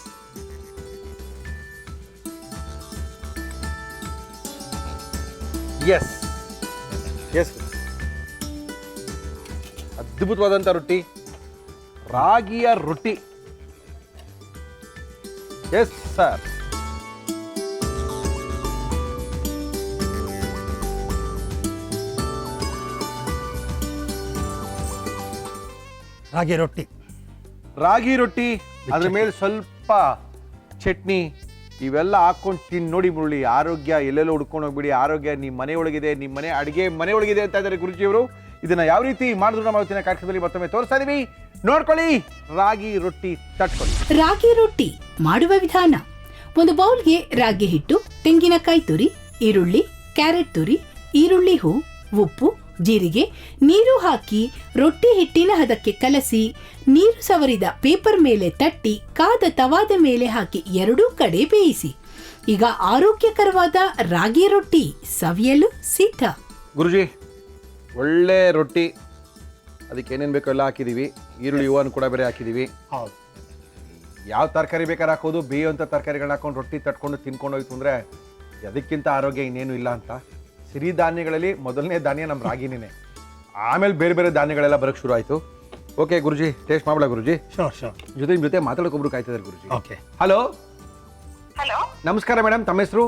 ಎಸ್ ಅದ್ಭುತವಾದಂಥ ರೊಟ್ಟಿ, ರಾಗಿಯ ರೊಟ್ಟಿ. Yes sir. ರಾಗಿ ರೊಟ್ಟಿ. ರಾಗಿ ರೊಟ್ಟಿ, ಅದ್ರ ಮೇಲೆ ಸ್ವಲ್ಪ ಚಟ್ನಿ, ಇವೆಲ್ಲ ಹಾಕೊಂಡು ತಿನ್ ನೋಡಿ ಮುರಳಿ. ಆರೋಗ್ಯ ಎಲ್ಲೆಲ್ಲೋ ಹುಡ್ಕೊಂಡು ಹೋಗ್ಬಿಡಿ. ಆರೋಗ್ಯ ನಿಮ್ಮ ಮನೆಯೊಳಗಿದೆ, ನಿಮ್ಮ ಮನೆ ಅಡುಗೆ ಮನೆಯೊಳಗಿದೆ ಅಂತ ಇದ್ದಾರೆ ಗುರುಜಿಯವರು. ಇದನ್ನ ಯಾವ ರೀತಿ ಮಾಡಿದ್ರು ನಮ್ಮ ಇವತ್ತಿನ ಕಾರ್ಯಕ್ರಮದಲ್ಲಿ ಮತ್ತೊಮ್ಮೆ ತೋರಿಸ್ತಾ ಇದೀವಿ, ನೋಡ್ಕೊಳ್ಳಿ. ರಾಗಿ ರೊಟ್ಟಿ ತಟ್ಕೊಳ್ಳಿ. ರಾಗಿ ರೊಟ್ಟಿ ಮಾಡುವ ವಿಧಾನ: ಒಂದು ಬೌಲ್ಗೆ ರಾಗಿ ಹಿಟ್ಟು, ತೆಂಗಿನಕಾಯಿ ತುರಿ, ಈರುಳ್ಳಿ, ಕ್ಯಾರೆಟ್ ತುರಿ, ಈರುಳ್ಳಿ ಹೂ, ಉಪ್ಪು, ಜೀರಿಗೆ, ನೀರು ಹಾಕಿ ರೊಟ್ಟಿ ಹಿಟ್ಟಿನ ಹದಕ್ಕೆ ಕಲಸಿ ನೀರು ಸವರಿದ ಪೇಪರ್ ಮೇಲೆ ತಟ್ಟಿ ಕಾದ ತವಾದ ಮೇಲೆ ಹಾಕಿ ಎರಡೂ ಕಡೆ ಬೇಯಿಸಿ. ಈಗ ಆರೋಗ್ಯಕರವಾದ ರಾಗಿ ರೊಟ್ಟಿ ಸವಿಯಲು ಸಿದ್ಧ. ಗುರುಜಿ, ಒಳ್ಳೆ ರೊಟ್ಟಿ, ಅದಕ್ಕೆ ಏನೇನು ಬೇಕೋ ಎಲ್ಲ ಹಾಕಿದೀವಿ. ಈರುಳ್ಳಿ ಹೂವನ್ನು ಕೂಡ ಬೇರೆ ಹಾಕಿದೀವಿ. ಹೌದು. ಯಾವ ತರಕಾರಿ ಬೇಕಾದ್ರೆ ಹಾಕೋದು, ಬೇಯುವಂಥ ತರಕಾರಿಗಳನ್ನ ಹಾಕೊಂಡು ರೊಟ್ಟಿ ತಟ್ಕೊಂಡು ತಿನ್ಕೊಂಡು ಹೋಯ್ತು ಅಂದರೆ ಅದಕ್ಕಿಂತ ಆರೋಗ್ಯ ಇನ್ನೇನು ಇಲ್ಲ ಅಂತ. ಸಿರಿಧಾನ್ಯಗಳಲ್ಲಿ ಮೊದಲನೇ ಧಾನ್ಯ ನಮ್ಮ ರಾಗಿನೇ, ಆಮೇಲೆ ಬೇರೆ ಬೇರೆ ಧಾನ್ಯಗಳೆಲ್ಲ ಬರೋಕ್ಕೆ ಶುರು ಆಯಿತು. ಓಕೆ ಗುರುಜಿ, ಟೇಸ್ಟ್ ಮಾಡಬೇಡ ಗುರುಜಿ. ಶೋರ್. ನಿಮ್ಮ ಜೊತೆ ಮಾತಾಡೋಕೊಬ್ರು ಕಾಯ್ತಿದ್ದಾರೆ ಗುರುಜಿ. ಓಕೆ. ಹಲೋ. ಹಲೋ, ನಮಸ್ಕಾರ ಮೇಡಮ್, ತಮ್ಮ ಹೆಸರು?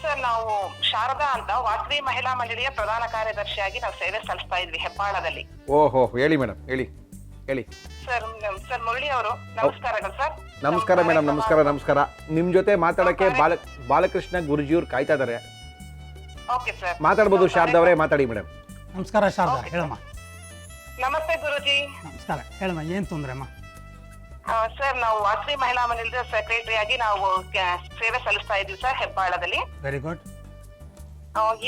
ಸರ್ ನಾವು ಶಾರದಾ ಅಂತ ವಾಸವಿ ಮಹಿಳಾ ಮಂಡಳಿಯ ಪ್ರಧಾನ ಕಾರ್ಯದರ್ಶಿಯಾಗಿ ನಾವು ಸೇವೆ ಸಲ್ಲಿಸ್ತಾ ಇದ್ವಿ ಹೆಬ್ಬಾಳದಲ್ಲಿ. ಓಹೋ, ಹೇಳಿ ಮೇಡಮ್, ಹೇಳಿ. ಸರ್ ಮುರಳಿ ಅವರು ನಮಸ್ಕಾರಗಳು ಸರ್. ನಮಸ್ಕಾರ ಮೇಡಮ್, ನಮಸ್ಕಾರ. ನಿಮ್ಮ ಜೊತೆ ಮಾತಾಡೋಕ್ಕೆ ಬಾಲಕೃಷ್ಣ ಗುರುಜಿಯವ್ರು ಕಾಯ್ತಾ ಇದ್ದಾರೆ. ಓಕೆ ಸರ್, ಮಾತಾಡ್ಬೋದು. ಶಾರದಾ ಅವರೇ ಮಾತಾಡಿ ಮೇಡಮ್. ನಮಸ್ಕಾರ ಶಾರದಾ, ಹೇಳಮ್ಮ. ನಮಸ್ತೆ ಗುರುಜಿ. ನಮಸ್ಕಾರ, ಹೇಳಮ್ಮ, ಏನು ತೊಂದರೆ ಅಮ್ಮ? ಸರ್ ನಾವು ವಾಸವಿ ಮಹಿಳಾ ಮಂಡಳಿಯ ಸೆಕ್ರೆಟರಿ ಆಗಿ ನಾವು ಸೇವೆ ಸಲ್ಲಿಸ್ತಾ ಇದ್ವಿ ಸರ್ ಹೆಬ್ಬಾಳದಲ್ಲಿ. Very good.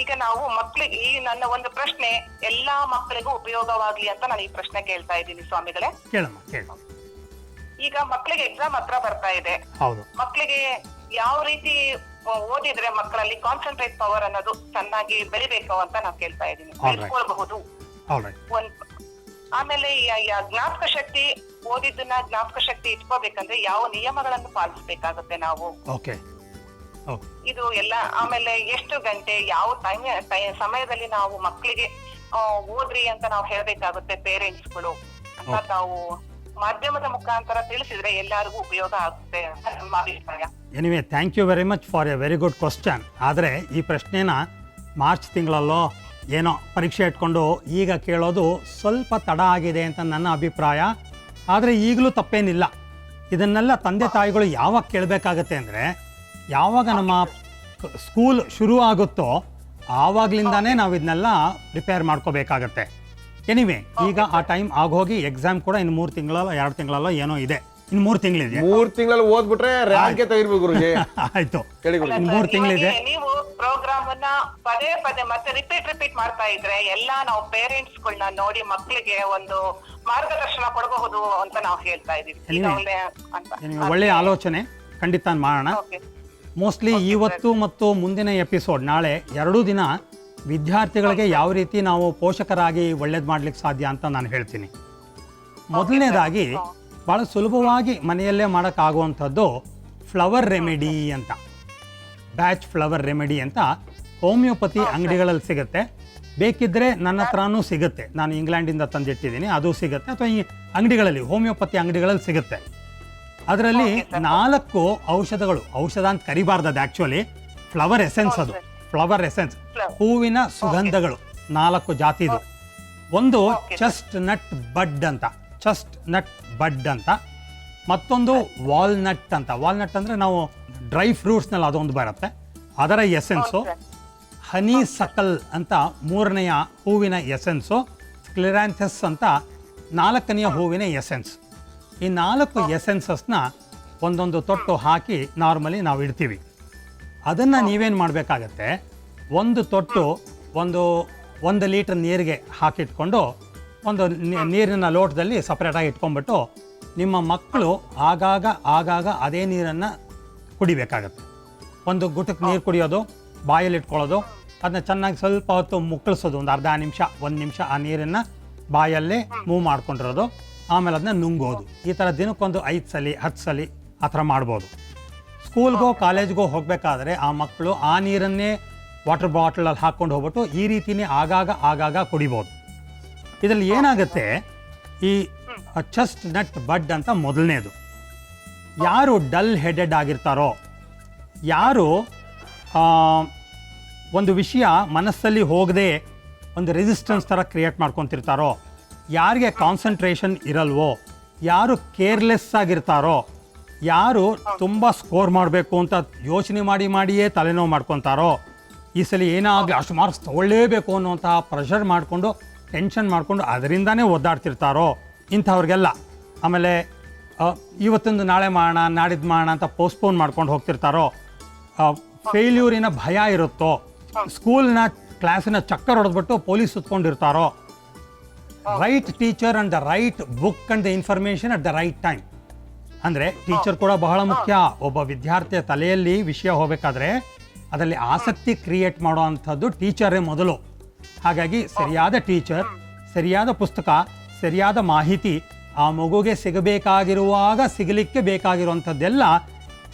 ಈಗ ನಾವು ಮಕ್ಕಳಿಗೆ, ಈ ನನ್ನ ಒಂದು ಪ್ರಶ್ನೆ ಎಲ್ಲಾ ಮಕ್ಕಳಿಗೂ ಉಪಯೋಗವಾಗ್ಲಿ ಅಂತ ನಾನು ಈ ಪ್ರಶ್ನೆ ಕೇಳ್ತಾ ಇದ್ದೀನಿ ಸ್ವಾಮಿಗಳೇ. ಕೇಳಮ್ಮ, ಕೇಳ. ಈಗ ಮಕ್ಕಳಿಗೆ ಎಕ್ಸಾಮ್ ಹತ್ರ ಬರ್ತಾ ಇದೆ. ಹೌದು. ಮಕ್ಕಳಿಗೆ ಯಾವ ರೀತಿ ಓದಿದ್ರೆ ಮಕ್ಕಳಲ್ಲಿ ಕಾನ್ಸಂಟ್ರೇಟ್ ಪವರ್ ಅನ್ನೋದು ಚೆನ್ನಾಗಿ ಬೆಳಿಬೇಕು ಅಂತ ನಾವು ಕೇಳ್ತಾ ಇದ್ದೀನಿ. ಬೆಳೆಸ್ಕೊಳ್ಬಹುದು. ಆಮೇಲೆ ಜ್ಞಾಪಕ ಶಕ್ತಿ, ಓದಿದ್ದನ್ನ ಜ್ಞಾಪಕ ಶಕ್ತಿ ಇಟ್ಕೋಬೇಕಂದ್ರೆ ಯಾವ ನಿಯಮಗಳನ್ನು ಪಾಲಿಸಬೇಕಾಗುತ್ತೆ ನಾವು? ಓಕೆ. ಇದು ಎಲ್ಲ. ಆಮೇಲೆ ಎಷ್ಟು ಗಂಟೆ, ಯಾವ ಸಮಯದಲ್ಲಿ ನಾವು ಮಕ್ಕಳಿಗೆ ಓದ್ರಿ ಅಂತ ನಾವು ಹೇಳ್ಬೇಕಾಗುತ್ತೆ ಪೇರೆಂಟ್ಸ್ಗಳು ಅಂತ ತಾವು ಮಾಧ್ಯಮದ ಮುಖಾಂತರ ತಿಳಿಸಿದ್ರೆ ಎಲ್ಲರಿಗೂ ಉಪಯೋಗ ಆಗುತ್ತೆ ಅಂತ ನಮ್ಮ ಅಭಿಪ್ರಾಯ. Anyway, thank you very much for a very good question. ಆದರೆ ಈ ಪ್ರಶ್ನೆನ ಮಾರ್ಚ್ ತಿಂಗಳಲ್ಲೋ ಏನೋ ಪರೀಕ್ಷೆ ಇಟ್ಕೊಂಡು ಈಗ ಕೇಳೋದು ಸ್ವಲ್ಪ ತಡ ಆಗಿದೆ ಅಂತ ನನ್ನ ಅಭಿಪ್ರಾಯ. ಆದರೆ ಈಗಲೂ ತಪ್ಪೇನಿಲ್ಲ. ಇದನ್ನೆಲ್ಲ ತಂದೆ ತಾಯಿಗಳು ಯಾವಾಗ ಕೇಳಬೇಕಾಗತ್ತೆ ಅಂದರೆ, ಯಾವಾಗ ನಮ್ಮ ಸ್ಕೂಲ್ ಶುರು ಆಗುತ್ತೋ ಆವಾಗಲಿಂದಾನೇ ನಾವು ಇದನ್ನೆಲ್ಲ ಪ್ರಿಪೇರ್ ಮಾಡ್ಕೋಬೇಕಾಗತ್ತೆ. ಎನಿವೆ, ಈಗ ಆ ಟೈಮ್ ಆಗೋಗಿ ಎಕ್ಸಾಮ್ ಕೂಡ ಇನ್ನು 3 ತಿಂಗಳಲ್ಲೋ 2 ತಿಂಗಳಲ್ಲೋ ಏನೋ ಇದೆ. ಇನ್ನು 3 ತಿಂಗಳಿದೆ. 3 ತಿಂಗಳಲ್ಲಿ ಓದ್ಬಿಟ್ರೆ ರ್ಯಾಂಕ್ ತೆಗಿರ್ಬೇಕು ಗುರುಜಿ. ಆಯ್ತು, ಇನ್ನು 3 ತಿಂಗಳಿದೆ. ನೀವು ಪ್ರೋಗ್ರಾಮ್ ಅನ್ನ ಪದೇ ಪದೇ ಮತ್ತೆ ರಿಪೀಟ್ ಮಾಡ್ತಾ ಇದ್ರೆ ಎಲ್ಲ ನಾವು ಪೇರೆಂಟ್ಸ್ ಗಳನ್ನ ನೋಡಿ ಮಕ್ಕಳಿಗೆ ಒಂದು ಮಾರ್ಗದರ್ಶನ ಕೊಡಬಹುದು ಅಂತ ನಾವು ಹೇಳ್ತಾ ಇದೀವಿ. ಒಳ್ಳೆಯ ಆಲೋಚನೆ, ಖಂಡಿತ ಮಾಡೋಣ. ಮೋಸ್ಟ್ಲಿ ಇವತ್ತು ಮತ್ತು ಮುಂದಿನ ಎಪಿಸೋಡ್ ನಾಳೆ 2 ದಿನ ವಿದ್ಯಾರ್ಥಿಗಳಿಗೆ ಯಾವ ರೀತಿ ನಾವು ಪೋಷಕರಾಗಿ ಒಳ್ಳೇದು ಮಾಡ್ಲಿಕ್ಕೆ ಸಾಧ್ಯ ಅಂತ ನಾನು ಹೇಳ್ತೀನಿ. ಮೊದಲನೇದಾಗಿ ಭಾಳ ಸುಲಭವಾಗಿ ಮನೆಯಲ್ಲೇ ಮಾಡೋಕ್ಕಾಗುವಂಥದ್ದು ಫ್ಲವರ್ ರೆಮಿಡಿ ಅಂತ, ಬ್ಯಾಚ್ ಫ್ಲವರ್ ರೆಮಿಡಿ ಅಂತ ಹೋಮಿಯೋಪತಿ ಅಂಗಡಿಗಳಲ್ಲಿ ಸಿಗುತ್ತೆ. ಬೇಕಿದ್ದರೆ ನನ್ನ ಹತ್ರನೂ ಸಿಗುತ್ತೆ, ನಾನು ಇಂಗ್ಲೆಂಡಿಂದ ತಂದಿಟ್ಟಿದ್ದೀನಿ, ಅದು ಸಿಗುತ್ತೆ. ಅಥವಾ ಈ ಅಂಗಡಿಗಳಲ್ಲಿ, ಹೋಮಿಯೋಪತಿ ಅಂಗಡಿಗಳಲ್ಲಿ ಸಿಗುತ್ತೆ. ಅದರಲ್ಲಿ 4 ಔಷಧಗಳು, ಔಷಧ ಅಂತ ಕರಿಬಾರ್ದು, ಅದು ಆ್ಯಕ್ಚುಲಿ ಫ್ಲವರ್ ಎಸೆನ್ಸ್. ಅದು ಫ್ಲವರ್ ಎಸೆನ್ಸ್, ಹೂವಿನ ಸುಗಂಧಗಳು 4 ಜಾತಿದು. ಒಂದು ಚೆಸ್ಟ್ ನಟ್ ಬಡ್ ಅಂತ, ಚೆಸ್ಟ್ ನಟ್ ಬಡ್ ಅಂತ. ಮತ್ತೊಂದು ವಾಲ್ನಟ್ ಅಂತ, ವಾಲ್ನಟ್ ಅಂದರೆ ನಾವು ಡ್ರೈ ಫ್ರೂಟ್ಸ್ನಲ್ಲಿ ಅದೊಂದು ಬರುತ್ತೆ, ಅದರ ಎಸೆನ್ಸು. ಹನಿ ಸಕಲ್ ಅಂತ 3ನೆಯ ಹೂವಿನ ಎಸೆನ್ಸು. ಕ್ಲಿರಾಂಥಸ್ ಅಂತ 4ನೆಯ ಹೂವಿನ ಎಸೆನ್ಸ್. ಈ 4 ಎಸೆನ್ಸಸ್ನ ಒಂದೊಂದು ತೊಟ್ಟು ಹಾಕಿ ನಾರ್ಮಲಿ ನಾವು ಇಡ್ತೀವಿ. ಅದನ್ನು ನೀವೇನು ಮಾಡಬೇಕಾಗತ್ತೆ, ಒಂದು ತೊಟ್ಟು 1 ಲೀಟ್ರ್ ನೀರಿಗೆ ಹಾಕಿಟ್ಕೊಂಡು ಒಂದು ನೀರಿನ ಲೋಟದಲ್ಲಿ ಸಪ್ರೇಟಾಗಿ ಇಟ್ಕೊಂಡ್ಬಿಟ್ಟು ನಿಮ್ಮ ಮಕ್ಕಳು ಆಗಾಗ ಅದೇ ನೀರನ್ನು ಕುಡಿಬೇಕಾಗತ್ತೆ. ಒಂದು ಗುಟಕ್ಕೆ ನೀರು ಕುಡಿಯೋದು, ಬಾಯಲ್ಲಿ ಇಟ್ಕೊಳ್ಳೋದು, ಅದನ್ನ ಚೆನ್ನಾಗಿ ಸ್ವಲ್ಪ ಹೊತ್ತು ಮುಕ್ಕಳಿಸೋದು, ಒಂದು ಅರ್ಧ ನಿಮಿಷ 1 ನಿಮಿಷ ಆ ನೀರನ್ನು ಬಾಯಲ್ಲೇ ಮೂವ್ ಮಾಡ್ಕೊಂಡಿರೋದು, ಆಮೇಲೆ ಅದನ್ನ ನುಂಗೋದು. ಈ ಥರ ದಿನಕ್ಕೊಂದು 5 ಸಲ 10 ಸಲ ಆ ಥರ ಮಾಡ್ಬೋದು. ಸ್ಕೂಲ್ಗೋ ಕಾಲೇಜ್ಗೋ ಹೋಗಬೇಕಾದ್ರೆ ಆ ಮಕ್ಕಳು ಆ ನೀರನ್ನೇ ವಾಟರ್ ಬಾಟಲಲ್ಲಿ ಹಾಕ್ಕೊಂಡು ಹೋಗ್ಬಿಟ್ಟು ಈ ರೀತಿಯೇ ಆಗಾಗ ಕುಡಿಬೋದು. ಇದರಲ್ಲಿ ಏನಾಗುತ್ತೆ, ಈ ಚೆಸ್ಟ್ ನಟ್ ಬಡ್ ಅಂತ ಮೊದಲನೇದು. ಯಾರು ಡಲ್ ಹೆಡೆಡ್ ಆಗಿರ್ತಾರೋ, ಯಾರು ಒಂದು ವಿಷಯ ಮನಸ್ಸಲ್ಲಿ ಹೋಗದೆ ಒಂದು ರೆಸಿಸ್ಟೆನ್ಸ್ ಥರ ಕ್ರಿಯೇಟ್ ಮಾಡ್ಕೊತಿರ್ತಾರೋ, ಯಾರಿಗೆ ಕಾನ್ಸಂಟ್ರೇಷನ್ ಇರಲ್ವೋ, ಯಾರು ಕೇರ್ಲೆಸ್ ಆಗಿರ್ತಾರೋ, ಯಾರು ತುಂಬ ಸ್ಕೋರ್ ಮಾಡಬೇಕು ಅಂತ ಯೋಚನೆ ಮಾಡಿಯೇ ತಲೆನೋವು ಮಾಡ್ಕೊತಾರೋ, ಈ ಸಲ ಏನಾಗಲಿ ಅಷ್ಟು ಮಾರ್ಕ್ಸ್ ತೊಗೊಳ್ಳೇಬೇಕು ಅನ್ನೋಂತಹ ಪ್ರೆಷರ್ ಮಾಡಿಕೊಂಡು ಟೆನ್ಷನ್ ಮಾಡಿಕೊಂಡು ಅದರಿಂದನೇ ಒದ್ದಾಡ್ತಿರ್ತಾರೋ ಇಂಥವ್ರಿಗೆಲ್ಲ, ಆಮೇಲೆ ಇವತ್ತೊಂದು ನಾಳೆ ಮಾಡೋಣ ನಾಡಿದ್ದು ಮಾಡೋಣ ಅಂತ ಪೋಸ್ಟ್ಪೋನ್ ಮಾಡ್ಕೊಂಡು ಹೋಗ್ತಿರ್ತಾರೋ, ಫೇಲ್ಯೂರಿನ ಭಯ ಇರುತ್ತೋ, ಸ್ಕೂಲ್ನ ಕ್ಲಾಸಿನ ಚಕ್ಕರ್ ಹೊಡೆದ್ಬಿಟ್ಟು ಪೊಲೀಸ್ ಸುತ್ಕೊಂಡಿರ್ತಾರೋ, right teacher and the right book and the information at the right time. ಅಂದರೆ ಟೀಚರ್ ಕೂಡ ಬಹಳ ಮುಖ್ಯ. ಒಬ್ಬ ವಿದ್ಯಾರ್ಥಿಯ ತಲೆಯಲ್ಲಿ ವಿಷಯ ಹೋಗಬೇಕಾದ್ರೆ ಅದರಲ್ಲಿ ಆಸಕ್ತಿ ಕ್ರಿಯೇಟ್ ಮಾಡೋ ಅಂಥದ್ದು ಟೀಚರೇ ಮೊದಲು. ಹಾಗಾಗಿ ಸರಿಯಾದ ಟೀಚರ್, ಸರಿಯಾದ ಪುಸ್ತಕ, ಸರಿಯಾದ ಮಾಹಿತಿ ಆ ಮಗುಗೆ ಸಿಗಬೇಕಾಗಿರುವಾಗ ಸಿಗಲಿಕ್ಕೆ ಬೇಕಾಗಿರುವಂಥದ್ದೆಲ್ಲ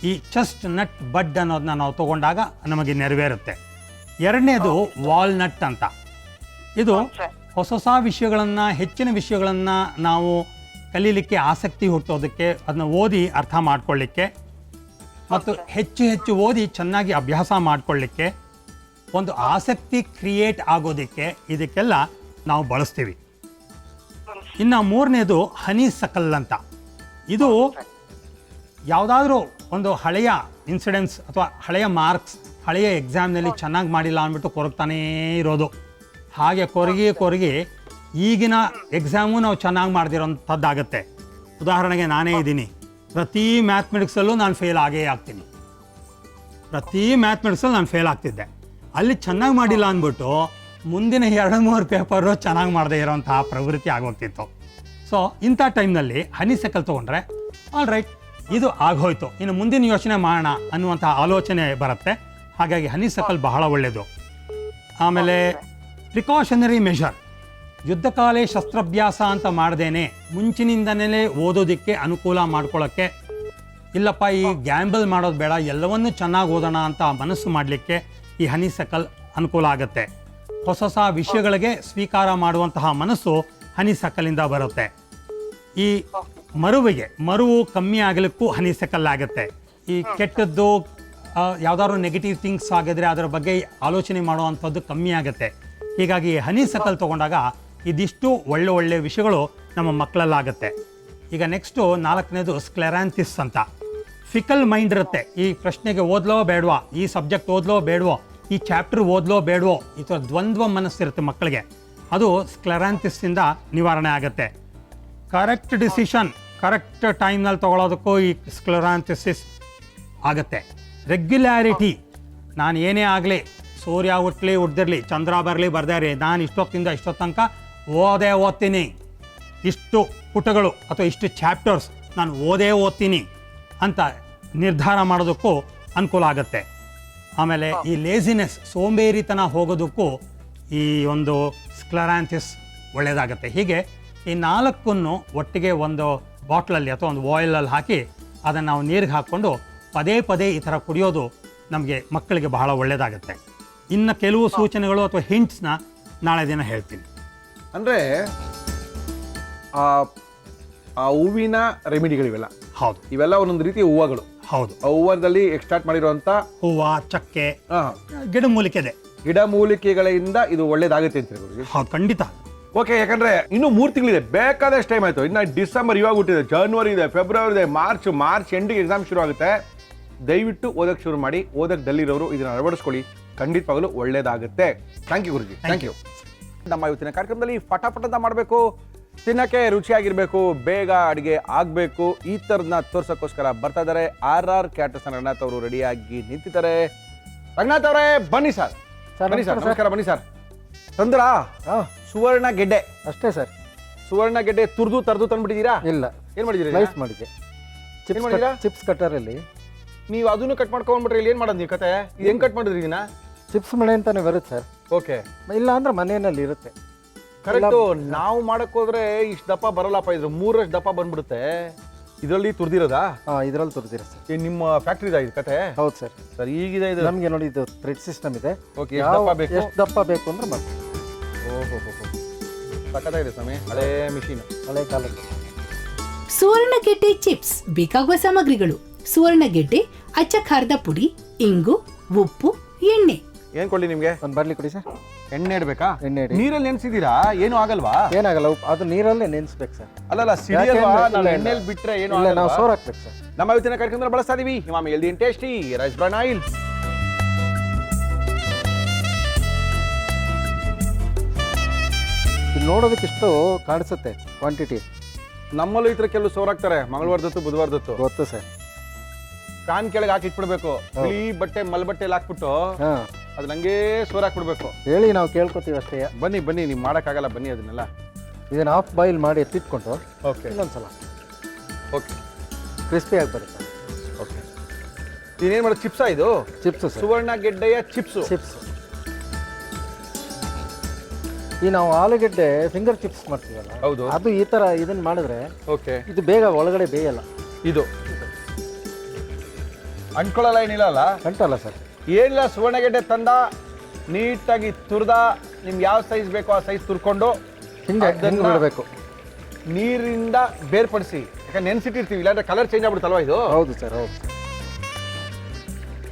ಈ ಚೆಸ್ಟ್ ನಟ್ ಬಡ್ ಅನ್ನೋದನ್ನ ನಾವು ತಗೊಂಡಾಗ ನಮಗೆ ನೆರವೇರುತ್ತೆ. ಎರಡನೇದು ವಾಲ್ನಟ್ ಅಂತ. ಇದು ಹೊಸ ವಿಷಯಗಳನ್ನು, ಹೆಚ್ಚಿನ ವಿಷಯಗಳನ್ನು ನಾವು ಕಲೀಲಿಕ್ಕೆ ಆಸಕ್ತಿ ಹುಟ್ಟೋದಕ್ಕೆ, ಅದನ್ನ ಓದಿ ಅರ್ಥ ಮಾಡ್ಕೊಳ್ಳಿಕ್ಕೆ ಮತ್ತು ಹೆಚ್ಚು ಓದಿ ಚೆನ್ನಾಗಿ ಅಭ್ಯಾಸ ಮಾಡಿಕೊಳ್ಳಿಕ್ಕೆ, ಒಂದು ಆಸಕ್ತಿ ಕ್ರಿಯೇಟ್ ಆಗೋದಕ್ಕೆ ಇದಕ್ಕೆಲ್ಲ ನಾವು ಬಳಸ್ತೀವಿ. ಇನ್ನು ಮೂರನೇದು ಹನಿ ಸಕಲ್ ಅಂತ. ಇದು ಯಾವುದಾದ್ರೂ ಒಂದು ಹಳೆಯ ಇನ್ಸಿಡೆನ್ಸ್ ಅಥವಾ ಹಳೆಯ ಮಾರ್ಕ್ಸ್, ಹಳೆಯ ಎಕ್ಸಾಮ್ನಲ್ಲಿ ಚೆನ್ನಾಗಿ ಮಾಡಿಲ್ಲ ಅಂದ್ಬಿಟ್ಟು ಕೊರಗ್ತಾನೇ ಇರೋದು. ಹಾಗೆ ಕೊರಗಿ ಈಗಿನ ಎಕ್ಸಾಮು ನಾವು ಚೆನ್ನಾಗಿ ಮಾಡ್ದಿರೋಂಥದ್ದಾಗತ್ತೆ. ಉದಾಹರಣೆಗೆ ನಾನೇ ಇದ್ದೀನಿ, ಪ್ರತಿ ಮ್ಯಾಥಮೆಟಿಕ್ಸಲ್ಲೂ ನಾನು ಫೇಲ್ ಆಗೇ ಆಗ್ತೀನಿ. ಪ್ರತಿ ಮ್ಯಾಥಮೆಟಿಕ್ಸಲ್ಲಿ ನಾನು ಫೇಲ್ ಆಗ್ತಿದ್ದೆ. ಅಲ್ಲಿ ಚೆನ್ನಾಗಿ ಮಾಡಿಲ್ಲ ಅಂದ್ಬಿಟ್ಟು ಮುಂದಿನ 2-3 ಪೇಪರು ಚೆನ್ನಾಗಿ ಮಾಡದೇ ಇರೋಂತಹ ಪ್ರವೃತ್ತಿ ಆಗೋಗ್ತಿತ್ತು. ಸೊ ಇಂಥ ಟೈಮ್ನಲ್ಲಿ ಹನಿ ಸೈಕಲ್ ತೊಗೊಂಡ್ರೆ ಆಲ್ ರೈಟ್, ಇದು ಆಗೋಯ್ತು, ಇನ್ನು ಮುಂದಿನ ಯೋಚನೆ ಮಾಡೋಣ ಅನ್ನುವಂಥ ಆಲೋಚನೆ ಬರುತ್ತೆ. ಹಾಗಾಗಿ ಹನಿ ಸೈಕಲ್ ಬಹಳ ಒಳ್ಳೆಯದು. ಆಮೇಲೆ ಪ್ರಿಕಾಷನರಿ ಮೆಷರ್, ಯುದ್ಧಕಾಲೇ ಶಸ್ತ್ರಾಭ್ಯಾಸ ಅಂತ ಮಾಡ್ದೇನೆ ಮುಂಚಿನಿಂದನೇ ಓದೋದಕ್ಕೆ ಅನುಕೂಲ ಮಾಡ್ಕೊಳ್ಳೋಕ್ಕೆ, ಇಲ್ಲಪ್ಪ ಈ ಗ್ಯಾಂಬಲ್ ಮಾಡೋದು ಬೇಡ, ಎಲ್ಲವನ್ನೂ ಚೆನ್ನಾಗಿ ಓದೋಣ ಅಂತ ಮನಸ್ಸು ಮಾಡಲಿಕ್ಕೆ ಈ ಹನಿ ಸೈಕಲ್ ಅನುಕೂಲ ಆಗುತ್ತೆ. ಹೊಸ ವಿಷಯಗಳಿಗೆ ಸ್ವೀಕಾರ ಮಾಡುವಂತಹ ಮನಸ್ಸು ಹನಿ ಸೈಕಲಿಂದ ಬರುತ್ತೆ. ಈ ಮರುವು ಕಮ್ಮಿ ಆಗಲಿಕ್ಕೂ ಹನಿ ಸೈಕಲ್ ಆಗುತ್ತೆ. ಈ ಕೆಟ್ಟದ್ದು ಯಾವ್ದಾದ್ರು ನೆಗೆಟಿವ್ ಥಿಂಗ್ಸ್ ಆಗಿದ್ರೆ ಅದರ ಬಗ್ಗೆ ಆಲೋಚನೆ ಮಾಡುವಂಥದ್ದು ಕಮ್ಮಿ ಆಗುತ್ತೆ. ಹೀಗಾಗಿ ಹನಿ ಸೈಕಲ್ ತೊಗೊಂಡಾಗ ಇದಿಷ್ಟು ಒಳ್ಳೆ ವಿಷಯಗಳು ನಮ್ಮ ಮಕ್ಕಳಲ್ಲಾಗುತ್ತೆ. ಈಗ ನೆಕ್ಸ್ಟು 4ನೇದು ಸ್ಕ್ಲೆರಾಂಥಿಸ್ ಅಂತ. ಫಿಕಲ್ ಮೈಂಡ್ ಇರುತ್ತೆ. ಈ ಪ್ರಶ್ನೆಗೆ ಓದ್ಲೋ ಬೇಡವಾ, ಈ ಸಬ್ಜೆಕ್ಟ್ ಓದ್ಲೋ ಬೇಡವೋ, ಈ ಚಾಪ್ಟರ್ ಓದ್ಲೋ ಬೇಡವೋ, ಈ ಥರ ದ್ವಂದ್ವ ಮನಸ್ಸಿರುತ್ತೆ ಮಕ್ಕಳಿಗೆ. ಅದು ಸ್ಕ್ಲೆರಾಂಥಿಸ್ಸಿಂದ ನಿವಾರಣೆ ಆಗುತ್ತೆ. ಕರೆಕ್ಟ್ ಡಿಸಿಷನ್ ಕರೆಕ್ಟ್ ಟೈಮ್ನಲ್ಲಿ ತೊಗೊಳೋದಕ್ಕೂ ಈ ಸ್ಕ್ಲೆರಾಂಥಿಸಿಸ್ ಆಗುತ್ತೆ. ರೆಗ್ಯುಲ್ಯಾರಿಟಿ, ನಾನು ಏನೇ ಆಗಲಿ, ಸೂರ್ಯ ಹುಟ್ಟಲಿ ಹುಡ್ದಿರಲಿ, ಚಂದ್ರ ಬರಲಿ ಬರ್ದೇ ಇರಲಿ, ನಾನು ಇಷ್ಟೊತ್ತಿಂದ ಇಷ್ಟೊತ್ತು ತನಕ ಓದ್ತೀನಿ, ಇಷ್ಟು ಪುಟಗಳು ಅಥವಾ ಇಷ್ಟು ಚಾಪ್ಟರ್ಸ್ ನಾನು ಓದ್ತೀನಿ ಅಂತ ನಿರ್ಧಾರ ಮಾಡೋದಕ್ಕೂ ಅನುಕೂಲ ಆಗುತ್ತೆ. ಆಮೇಲೆ ಈ ಲೇಸಿನೆಸ್, ಸೋಂಬೇರಿತನ ಹೋಗೋದಕ್ಕೂ ಈ ಒಂದು ಸ್ಕ್ಲೆರಾಂಥಿಸ್ ಒಳ್ಳೆಯದಾಗುತ್ತೆ. ಹೀಗೆ ಈ 4ನ್ನು ಒಟ್ಟಿಗೆ ಒಂದು ಬಾಟ್ಲಲ್ಲಿ ಅಥವಾ ಒಂದು ಬಾಯ್ಲಲ್ಲಿ ಹಾಕಿ ಅದನ್ನು ನಾವು ನೀರಿಗೆ ಹಾಕ್ಕೊಂಡು ಪದೇ ಈ ಥರ ಕುಡಿಯೋದು ನಮಗೆ ಮಕ್ಕಳಿಗೆ ಬಹಳ ಒಳ್ಳೆಯದಾಗುತ್ತೆ. ಇನ್ನು ಕೆಲವು ಸೂಚನೆಗಳು ಅಥವಾ ಹಿಂಟ್ಸ್ನ ನಾಳೆ ದಿನ ಹೇಳ್ತೀನಿ. ಅಂದರೆ ಆ ಹೂವಿನ ರೆಮಿಡಿಗಳಿವೆಲ್ಲ, ಹೌದು, ಇವೆಲ್ಲ ಒಂದೊಂದು ರೀತಿಯ ಹೂವುಗಳು. ಹೌದು, ಆ ಹೂವದಲ್ಲಿ ಎಕ್ಸ್ಟ್ರಾಕ್ಟ್ ಮಾಡಿರುವಂಥ ಹೂವು, ಚಕ್ಕೆ, ಗಿಡಮೂಲಿಕೆ ಗಿಡಮೂಲಿಕೆಗಳಿಂದ ಇದು ಒಳ್ಳೇದಾಗುತ್ತೆ ಅಂತ ಹೇಳಿ. ಹೌದು, ಖಂಡಿತ. ಓಕೆ, ಯಾಕಂದ್ರೆ ಇನ್ನು 3 ತಿಂಗಳಿದೆ, ಬೇಕಾದಷ್ಟು ಟೈಮ್ ಆಯ್ತು. ಇನ್ನು ಡಿಸೆಂಬರ್ ಇವಾಗ ಹುಟ್ಟಿದೆ, ಜನವರಿ ಇದೆ, ಫೆಬ್ರವರಿ ಇದೆ, ಮಾರ್ಚ್ ಎಂಡಿಗೆ ಎಕ್ಸಾಮ್ ಶುರು ಆಗುತ್ತೆ. ದಯವಿಟ್ಟು ಓದಕ್ಕೆ ಶುರು ಮಾಡಿ. ಓದಕ್ಕೆ ಡಲ್ಲಿರೋರು ಇದನ್ನ ಅಳವಡಿಸ್ಕೊಳ್ಳಿ, ಖಂಡಿತವಾಗಲೂ ಒಳ್ಳೇದಾಗುತ್ತೆ. Thank you guruji, thank you. ನಮ್ಮ ಇವತ್ತಿನ ಕಾರ್ಯಕ್ರಮದಲ್ಲಿ ಫಟಾಫಟ್ ಅಂತ ಮಾಡಬೇಕು, ತಿನ್ನಕ್ಕೆ ರುಚಿಯಾಗಿರ್ಬೇಕು, ಬೇಗ ಅಡುಗೆ ಆಗಬೇಕು, ಈ ಥರದನ್ನ ತೋರ್ಸೋಕ್ಕೋಸ್ಕರ ಬರ್ತಾ ಇದ್ದಾರೆ RR ಕ್ಯಾಟರ್ಸ್ ರಂಗನಾಥ್ ಅವರು ರೆಡಿಯಾಗಿ ನಿಂತಿದ್ದಾರೆ. ರಂಗನಾಥ್ ಅವರೇ ಬನ್ನಿ ಸರ್. ಬನ್ನಿ ಸರ್, ನಮಸ್ಕಾರ. ಬನ್ನಿ ಸರ್. ತಂದ್ರಾ ಸುವರ್ಣ ಗೆಡ್ಡೆ? ಅಷ್ಟೇ ಸರ್. ಸುವರ್ಣ ಗೆಡ್ಡೆ ತರದು ತಂದ್ಬಿಟ್ಟಿದ್ದೀರಾ? ಇಲ್ಲ, ಏನ್ ಮಾಡಿದ್ದೀರಾ? ಸ್ಲೈಸ್ ಮಾಡಿದ್ದೆ. ಚಿಪ್ಸ್ ಕಟ್ಟರಲ್ಲಿ. ನೀವು ಅದನ್ನು ಕಟ್ ಮಾಡ್ಕೊಂಡ್ಬಿಟ್ರೆ ಇಲ್ಲಿ ಏನ್ ಮಾಡೋದು ನೀವು ಕತೆ? ಇದು ಹೆಂಗ್ ಕಟ್ ಮಾಡಿದ್ರಿ ಇದನ್ನ? ಚಿಪ್ಸ್ ಮಣೆ ಅಂತಾನೆ ಬರುತ್ತೆ ಸರ್. ಓಕೆ, ಇಲ್ಲ ಅಂದ್ರೆ ಮನೆಯಲ್ಲಿ ಇರುತ್ತೆ. ಕರೆಕ್ಟು. ನಾವು ಮಾಡಕ್ ಹೋದ್ರೆ ಇಷ್ಟು ದಪ್ಪ ಬರಲ್ಲಪ್ಪ, ಇದ್ರ 3ರಷ್ಟು ದಪ್ಪ ಬಂದ್ಬಿಡುತ್ತೆ. ಇದರಲ್ಲಿ ತುರ್ದಿರೋದಾ? ಇದರಲ್ಲಿ ತುರ್ದಿರ ಸರ್. ನಿಮ್ಮ ಫ್ಯಾಕ್ಟ್ರಿ ಇದೆ ಇದು ಕತೆ? ಹೌದು ಸರ್. ಸರ್ ಈಗಿದೆ ಇದು. ನಮಗೆ ನೋಡಿ, ಇದು ಥ್ರೆಡ್ ಸಿಸ್ಟಮ್ ಇದೆ. ಓಕೆ, ಎಷ್ಟು ದಪ್ಪ ಬೇಕು? ಎಷ್ಟು ದಪ್ಪ ಬೇಕು ಅಂದ್ರೆ ಮಾಡ್ತೀವಿ. ಓಹೋ, ಸಖತ್ತಾಗಿದೆ ಸ್ವಾಮಿ, ಹಳೇ ಮಿಷಿನ್. ಹಳೆ ಕಾಲದ್ದು. ಸುವರ್ಣಗೆಡ್ಡೆ ಚಿಪ್ಸ್ ಬೇಕಾಗುವ ಸಾಮಗ್ರಿಗಳು: ಸುವರ್ಣಗೆಡ್ಡೆ, ಅಚ್ಚ ಖಾರದ ಪುಡಿ, ಇಂಗು, ಉಪ್ಪು, ಎಣ್ಣೆ. ಏನ್ ಕೊಡ್ಲಿ ನಿಮ್ಗೆ? ಒಂದು ಬರ್ಲಿ ಕೊಡಿ ಸರ್. ಎಣ್ಣೆ ಇಡ್ಬೇಕಾ? ಎಣ್ಣೆ ಇಡಿ. ನೀರಲ್ಲಿ ನೆನ್ಸಿದೀರಾ? ಏನು ಆಗಲ್ವಾ? ಏನಾಗಲ್ಲ, ಅದು ನೀರಲ್ಲೇ ನೆನೆಸ್ಬೇಕು ಸರ್. ಅಲ್ಲಲ್ಲ, ಸಿಡಿಯಲ್ವಾ? ಯಾಕೆ? ನಾವು ಇಲ್ಲ, ಎಣ್ಣೆಲಿ ಬಿಟ್ರೆ ಏನು ಇಲ್ಲ, ನಾವು ಆಗಲ್ವಾ? ಸೋರ್ ಹಾಕ್ಬೇಕು ಸರ್. ನಮ್ಮ ಇವತ್ತಿನ ಕಾರ್ಯಕ್ರಮದಲ್ಲಿ ಬಳಸ್ತಾ ಇದೀವಿ ಹಿಮಾಮಿ healthy and tasty rice bran oil. ಇದು ನೋಡೋದಕ್ಕೆ ಇಷ್ಟು ಕಾಣಿಸುತ್ತೆ ಕ್ವಾಂಟಿಟಿ. ನಮ್ಮಲ್ಲೂ ಈ ತರ ಕೆಲವು ಸೋರಾಕ್ತಾರೆ, ಮಂಗಳವಾರದತ್ತು ಬುಧವಾರದತ್ತು. ಗೊತ್ತು ಸರ್. ಫ್ಯಾನ್ ಕೆಳಗೆ ಹಾಕಿಟ್ಬಿಡ್ಬೇಕು, ಬಿಳಿ ಬಟ್ಟೆ ಮಲ್ಬಟ್ಟೆಲಿ ಹಾಕ್ಬಿಟ್ಟು ಹಾಂ, ಅದು ನಂಗೆ ಸೋರ್ ಹಾಕ್ಬಿಡ್ಬೇಕು. ಹೇಳಿ ನಾವು ಕೇಳ್ಕೊತೀವಿ ಅಷ್ಟೇ. ಬನ್ನಿ ಬನ್ನಿ, ನೀವು ಮಾಡೋಕ್ಕಾಗಲ್ಲ, ಬನ್ನಿ ಅದನ್ನೆಲ್ಲ. ಇದನ್ನ ಹಾಫ್ ಬಾಯ್ಲ್ ಮಾಡಿ ಎತ್ತಿಟ್ಕೊಂಡು ಓಕೆ ಇನ್ನೊಂದ್ಸಲ ಓಕೆ ಕ್ರಿಸ್ಪಿ ಆಗಿ ಬರುತ್ತೆ. ಓಕೆ, ನೀನೇನು ಮಾಡೋದು? ಚಿಪ್ಸಾ ಇದು? ಚಿಪ್ಸ್ ಸರ್, ಸುವರ್ಣ ಗೆಡ್ಡೆಯ ಚಿಪ್ಸು. ಚಿಪ್ಸ್. ಈ ನಾವು ಆಲೂಗೆಡ್ಡೆ ಫಿಂಗರ್ ಚಿಪ್ಸ್ ಮಾಡ್ತೀವಲ್ಲ, ಹೌದು. ಅದು ಈ ಥರ ಇದನ್ನ ಮಾಡಿದ್ರೆ ಓಕೆ, ಇದು ಬೇಗ ಒಳಗಡೆ ಬೇಯಲ್ಲ. ಇದು ಅಂಟ್ಕೊಳ್ಳಲ್ಲ, ಏನಿಲ್ಲ ಅಲ್ಲ? ಅಂಟಲ್ಲ ಸರ್. ಏನಿಲ್ಲ, ಸುವರ್ಣಗೆಡ್ಡೆ ತಂದ ನೀಟಾಗಿ ತುರ್ದ, ನಿಮ್ಗೆ ಯಾವ ಸೈಜ್ ಬೇಕೋ ಆ ಸೈಜ್ ತುರ್ಕೊಂಡು ಹಿಂಗೆ ಅದನ್ನ ಬಿಡಬೇಕು. ನೀರಿಂದ ಬೇರ್ಪಡಿಸಿ, ಯಾಕಂದ್ರೆ ನೆನ್ಸಿಟ್ಟಿರ್ತೀವಿ, ಇಲ್ಲಾಂದ್ರೆ ಕಲರ್ ಚೇಂಜ್ ಆಗ್ಬಿಡುತ್ತಲ್ವಾ ಇದು? ಹೌದು ಸರ್, ಹೌದು ಸರ್.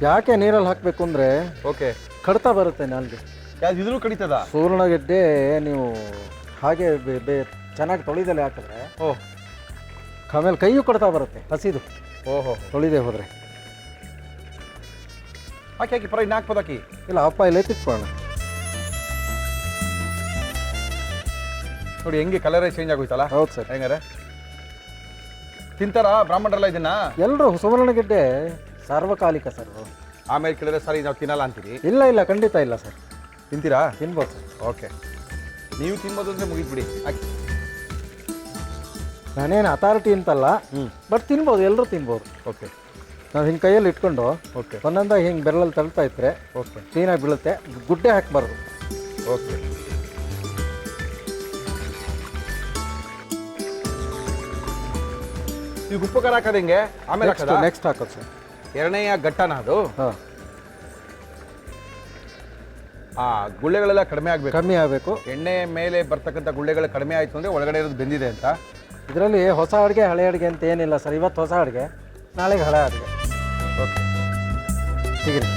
ಯಾಕೆ ನೀರಲ್ಲಿ ಹಾಕಬೇಕು ಅಂದರೆ ಓಕೆ, ಕಡ್ತಾ ಬರುತ್ತೆ ನಾಲ್ಗೆ. ಯಾವ್ದು ಇದ್ರೂ ಕಡಿತದ? ಸುವರ್ಣಗೆಡ್ಡೆ ನೀವು ಹಾಗೆ ಚೆನ್ನಾಗಿ ತೊಳಿದಲ್ಲಿ ಹಾಕಿದ್ರೆ ಓಹ್, ಆಮೇಲೆ ಕೈಯೂ ಕಡ್ತಾ ಬರುತ್ತೆ ಹಸಿದು, ಓಹೋ, ತೊಳಿದೆ ಹೋದರೆ. ಹಾಕಿ ಹಾಕಿ, ಪರ ಇನ್ನು ಹಾಕ್ಬೋದು, ಹಾಕಿ. ಇಲ್ಲ, ಅಪ್ಪ ಇಲ್ಲೇ ತಿಕ್ಕೋಣ. ನೋಡಿ ಹೆಂಗೆ ಕಲರೇ ಚೇಂಜ್ ಆಗೋಯ್ತಲ್ಲ? ಹೌದು ಸರ್. ಹೆಂಗಾರೆ ತಿಂತಾರ ಬ್ರಾಹ್ಮಣರೆಲ್ಲ ಇದನ್ನ? ಎಲ್ಲರೂ ಸುವರ್ಣಗೆಡ್ಡೆ ಸಾರ್ವಕಾಲಿಕ ಸರ್. ಆಮೇಲೆ ಕೇಳಿದ್ರೆ ಸರಿ ನಾವು ತಿನ್ನಲ್ಲ ಅಂತೀರಿ? ಇಲ್ಲ ಇಲ್ಲ, ಖಂಡಿತ ಇಲ್ಲ ಸರ್. ತಿಂತೀರಾ? ತಿನ್ಬೋದು ಸರ್. ಓಕೆ, ನೀವು ತಿನ್ಬೋದು ಅಂದರೆ ಮುಗಿದ್ಬಿಡಿ, ಹಾಕಿ. ನಾನೇನು ಅಥಾರಿಟಿ ಅಂತಲ್ಲ, ಬಟ್ ತಿನ್ಬೋದು, ಎಲ್ಲರೂ ತಿನ್ಬೋದು. ಓಕೆ, ನಾವು ಹಿಂಗೆ ಕೈಯಲ್ಲಿ ಇಟ್ಕೊಂಡು ಓಕೆ ಒಂದೊಂದಾಗಿ ಹಿಂಗೆ ಬೆರಳಲ್ಲಿ ತಳ್ತಾ ಇದ್ರೆ ಓಕೆ ಕ್ಲೀನಾಗಿ ಬೀಳುತ್ತೆ. ಗುಡ್ಡೆ ಹಾಕಬಾರ್ದು. ಓಕೆ, ಈಗ ಉಪ್ಪು ಖಾರ ಹಾಕೋದು ಹೆಂಗೆ? ಆಮೇಲೆ ಹಾಕೋದಾ? ನೆಕ್ಸ್ಟ್ ಹಾಕೋದು ಸರ್. ಎರಡನೆಯ ಘಟ್ಟನ ಅದು? ಹಾಂ, ಆ ಗುಳ್ಳೆಗಳೆಲ್ಲ ಕಡಿಮೆ ಆಗಬೇಕು, ಕಮ್ಮಿ ಆಗಬೇಕು. ಎಣ್ಣೆ ಮೇಲೆ ಬರ್ತಕ್ಕಂಥ ಗುಳ್ಳೆಗಳು ಕಡಿಮೆ ಆಯಿತು ಅಂದರೆ ಒಳಗಡೆ ಇರೋದು ಬೆಂದಿದೆ ಅಂತ. ಇದರಲ್ಲಿ ಹೊಸ ಅಡುಗೆ ಹಳೆ ಅಡುಗೆ ಅಂತ ಏನಿಲ್ಲ ಸರ್. ಇವತ್ತು ಹೊಸ ಅಡುಗೆ, ನಾಳೆಗೆ ಹಳೆ ಅಡುಗೆ. ಓಕೆ, ಹೀಗಿರಿ.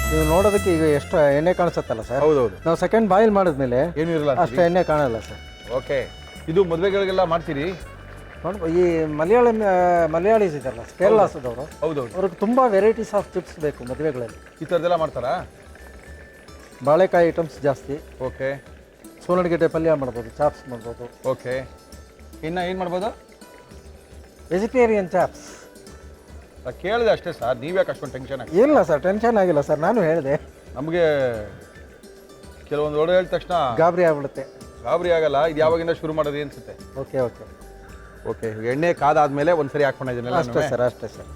ನೀವು ನೋಡೋದಕ್ಕೆ ಈಗ ಎಷ್ಟು ಎಣ್ಣೆ ಕಾಣಿಸುತ್ತಲ್ಲ ಸರ್. ಹೌದೌದು, ನಾವು ಸೆಕೆಂಡ್ ಬಾಯ್ಲ್ ಮಾಡಿದ್ಮೇಲೆ ಏನೂ ಇರಲ್ಲ ಅಷ್ಟು ಎಣ್ಣೆ ಕಾಣಲ್ಲ ಸರ್. ಓಕೆ, ಇದು ಮದುವೆಗಳಿಗೆಲ್ಲ ಮಾಡ್ತೀರಿ? ಈ ಮಲಯಾಳೀಸ್ ಇದ್ದಾರಲ್ಲ, ಕೇರಳದವರು, ಹೌದೌದು, ಅವ್ರಿಗೆ ತುಂಬ ವೆರೈಟೀಸ್ ಆಫ್ ಚಿಪ್ಸ್ ಬೇಕು ಮದುವೆಗಳಲ್ಲಿ. ಈ ಥರದ್ದೆಲ್ಲ ಮಾಡ್ತಾರಾ? ಬಾಳೆಕಾಯಿ ಐಟಮ್ಸ್ ಜಾಸ್ತಿ. ಓಕೆ, ಸುವರ್ಣಗೆಡ್ಡೆ ಪಲ್ಯ ಮಾಡ್ಬೋದು, ಚಾಪ್ಸ್ ಮಾಡ್ಬೋದು. ಓಕೆ, ಇನ್ನು ಏನು ಮಾಡ್ಬೋದು? Vegetarian chops. ಕೇಳಿದೆ ಅಷ್ಟೇ ಸರ್, ನೀವ್ಯಾಕೆ ಅಷ್ಟೊಂದು ಟೆನ್ಷನ್ ಆಗಿ? ಇಲ್ಲ ಸರ್, ಟೆನ್ಷನ್ ಆಗಿಲ್ಲ ಸರ್, ನಾನು ಹೇಳಿದೆ. ನಮಗೆ ಕೆಲವೊಂದು ವರ್ಡ್ ಹೇಳಿದ ತಕ್ಷಣ ಗಾಬರಿ ಆಗ್ಬಿಡುತ್ತೆ. ಗಾಬರಿ ಆಗಲ್ಲ, ಇದು ಯಾವಾಗಿಂದ ಶುರು ಮಾಡೋದು ಅನ್ಸುತ್ತೆ. ಓಕೆ ಓಕೆ ಓಕೆ, ಎಣ್ಣೆ ಕಾದಾದ್ಮೇಲೆ ಒಂದ್ಸರಿ ಹಾಕೊಂಡಿದ್ದೀನಲ್ಲ? ಅಷ್ಟೇ ಸರ್, ಅಷ್ಟೇ ಸರ್.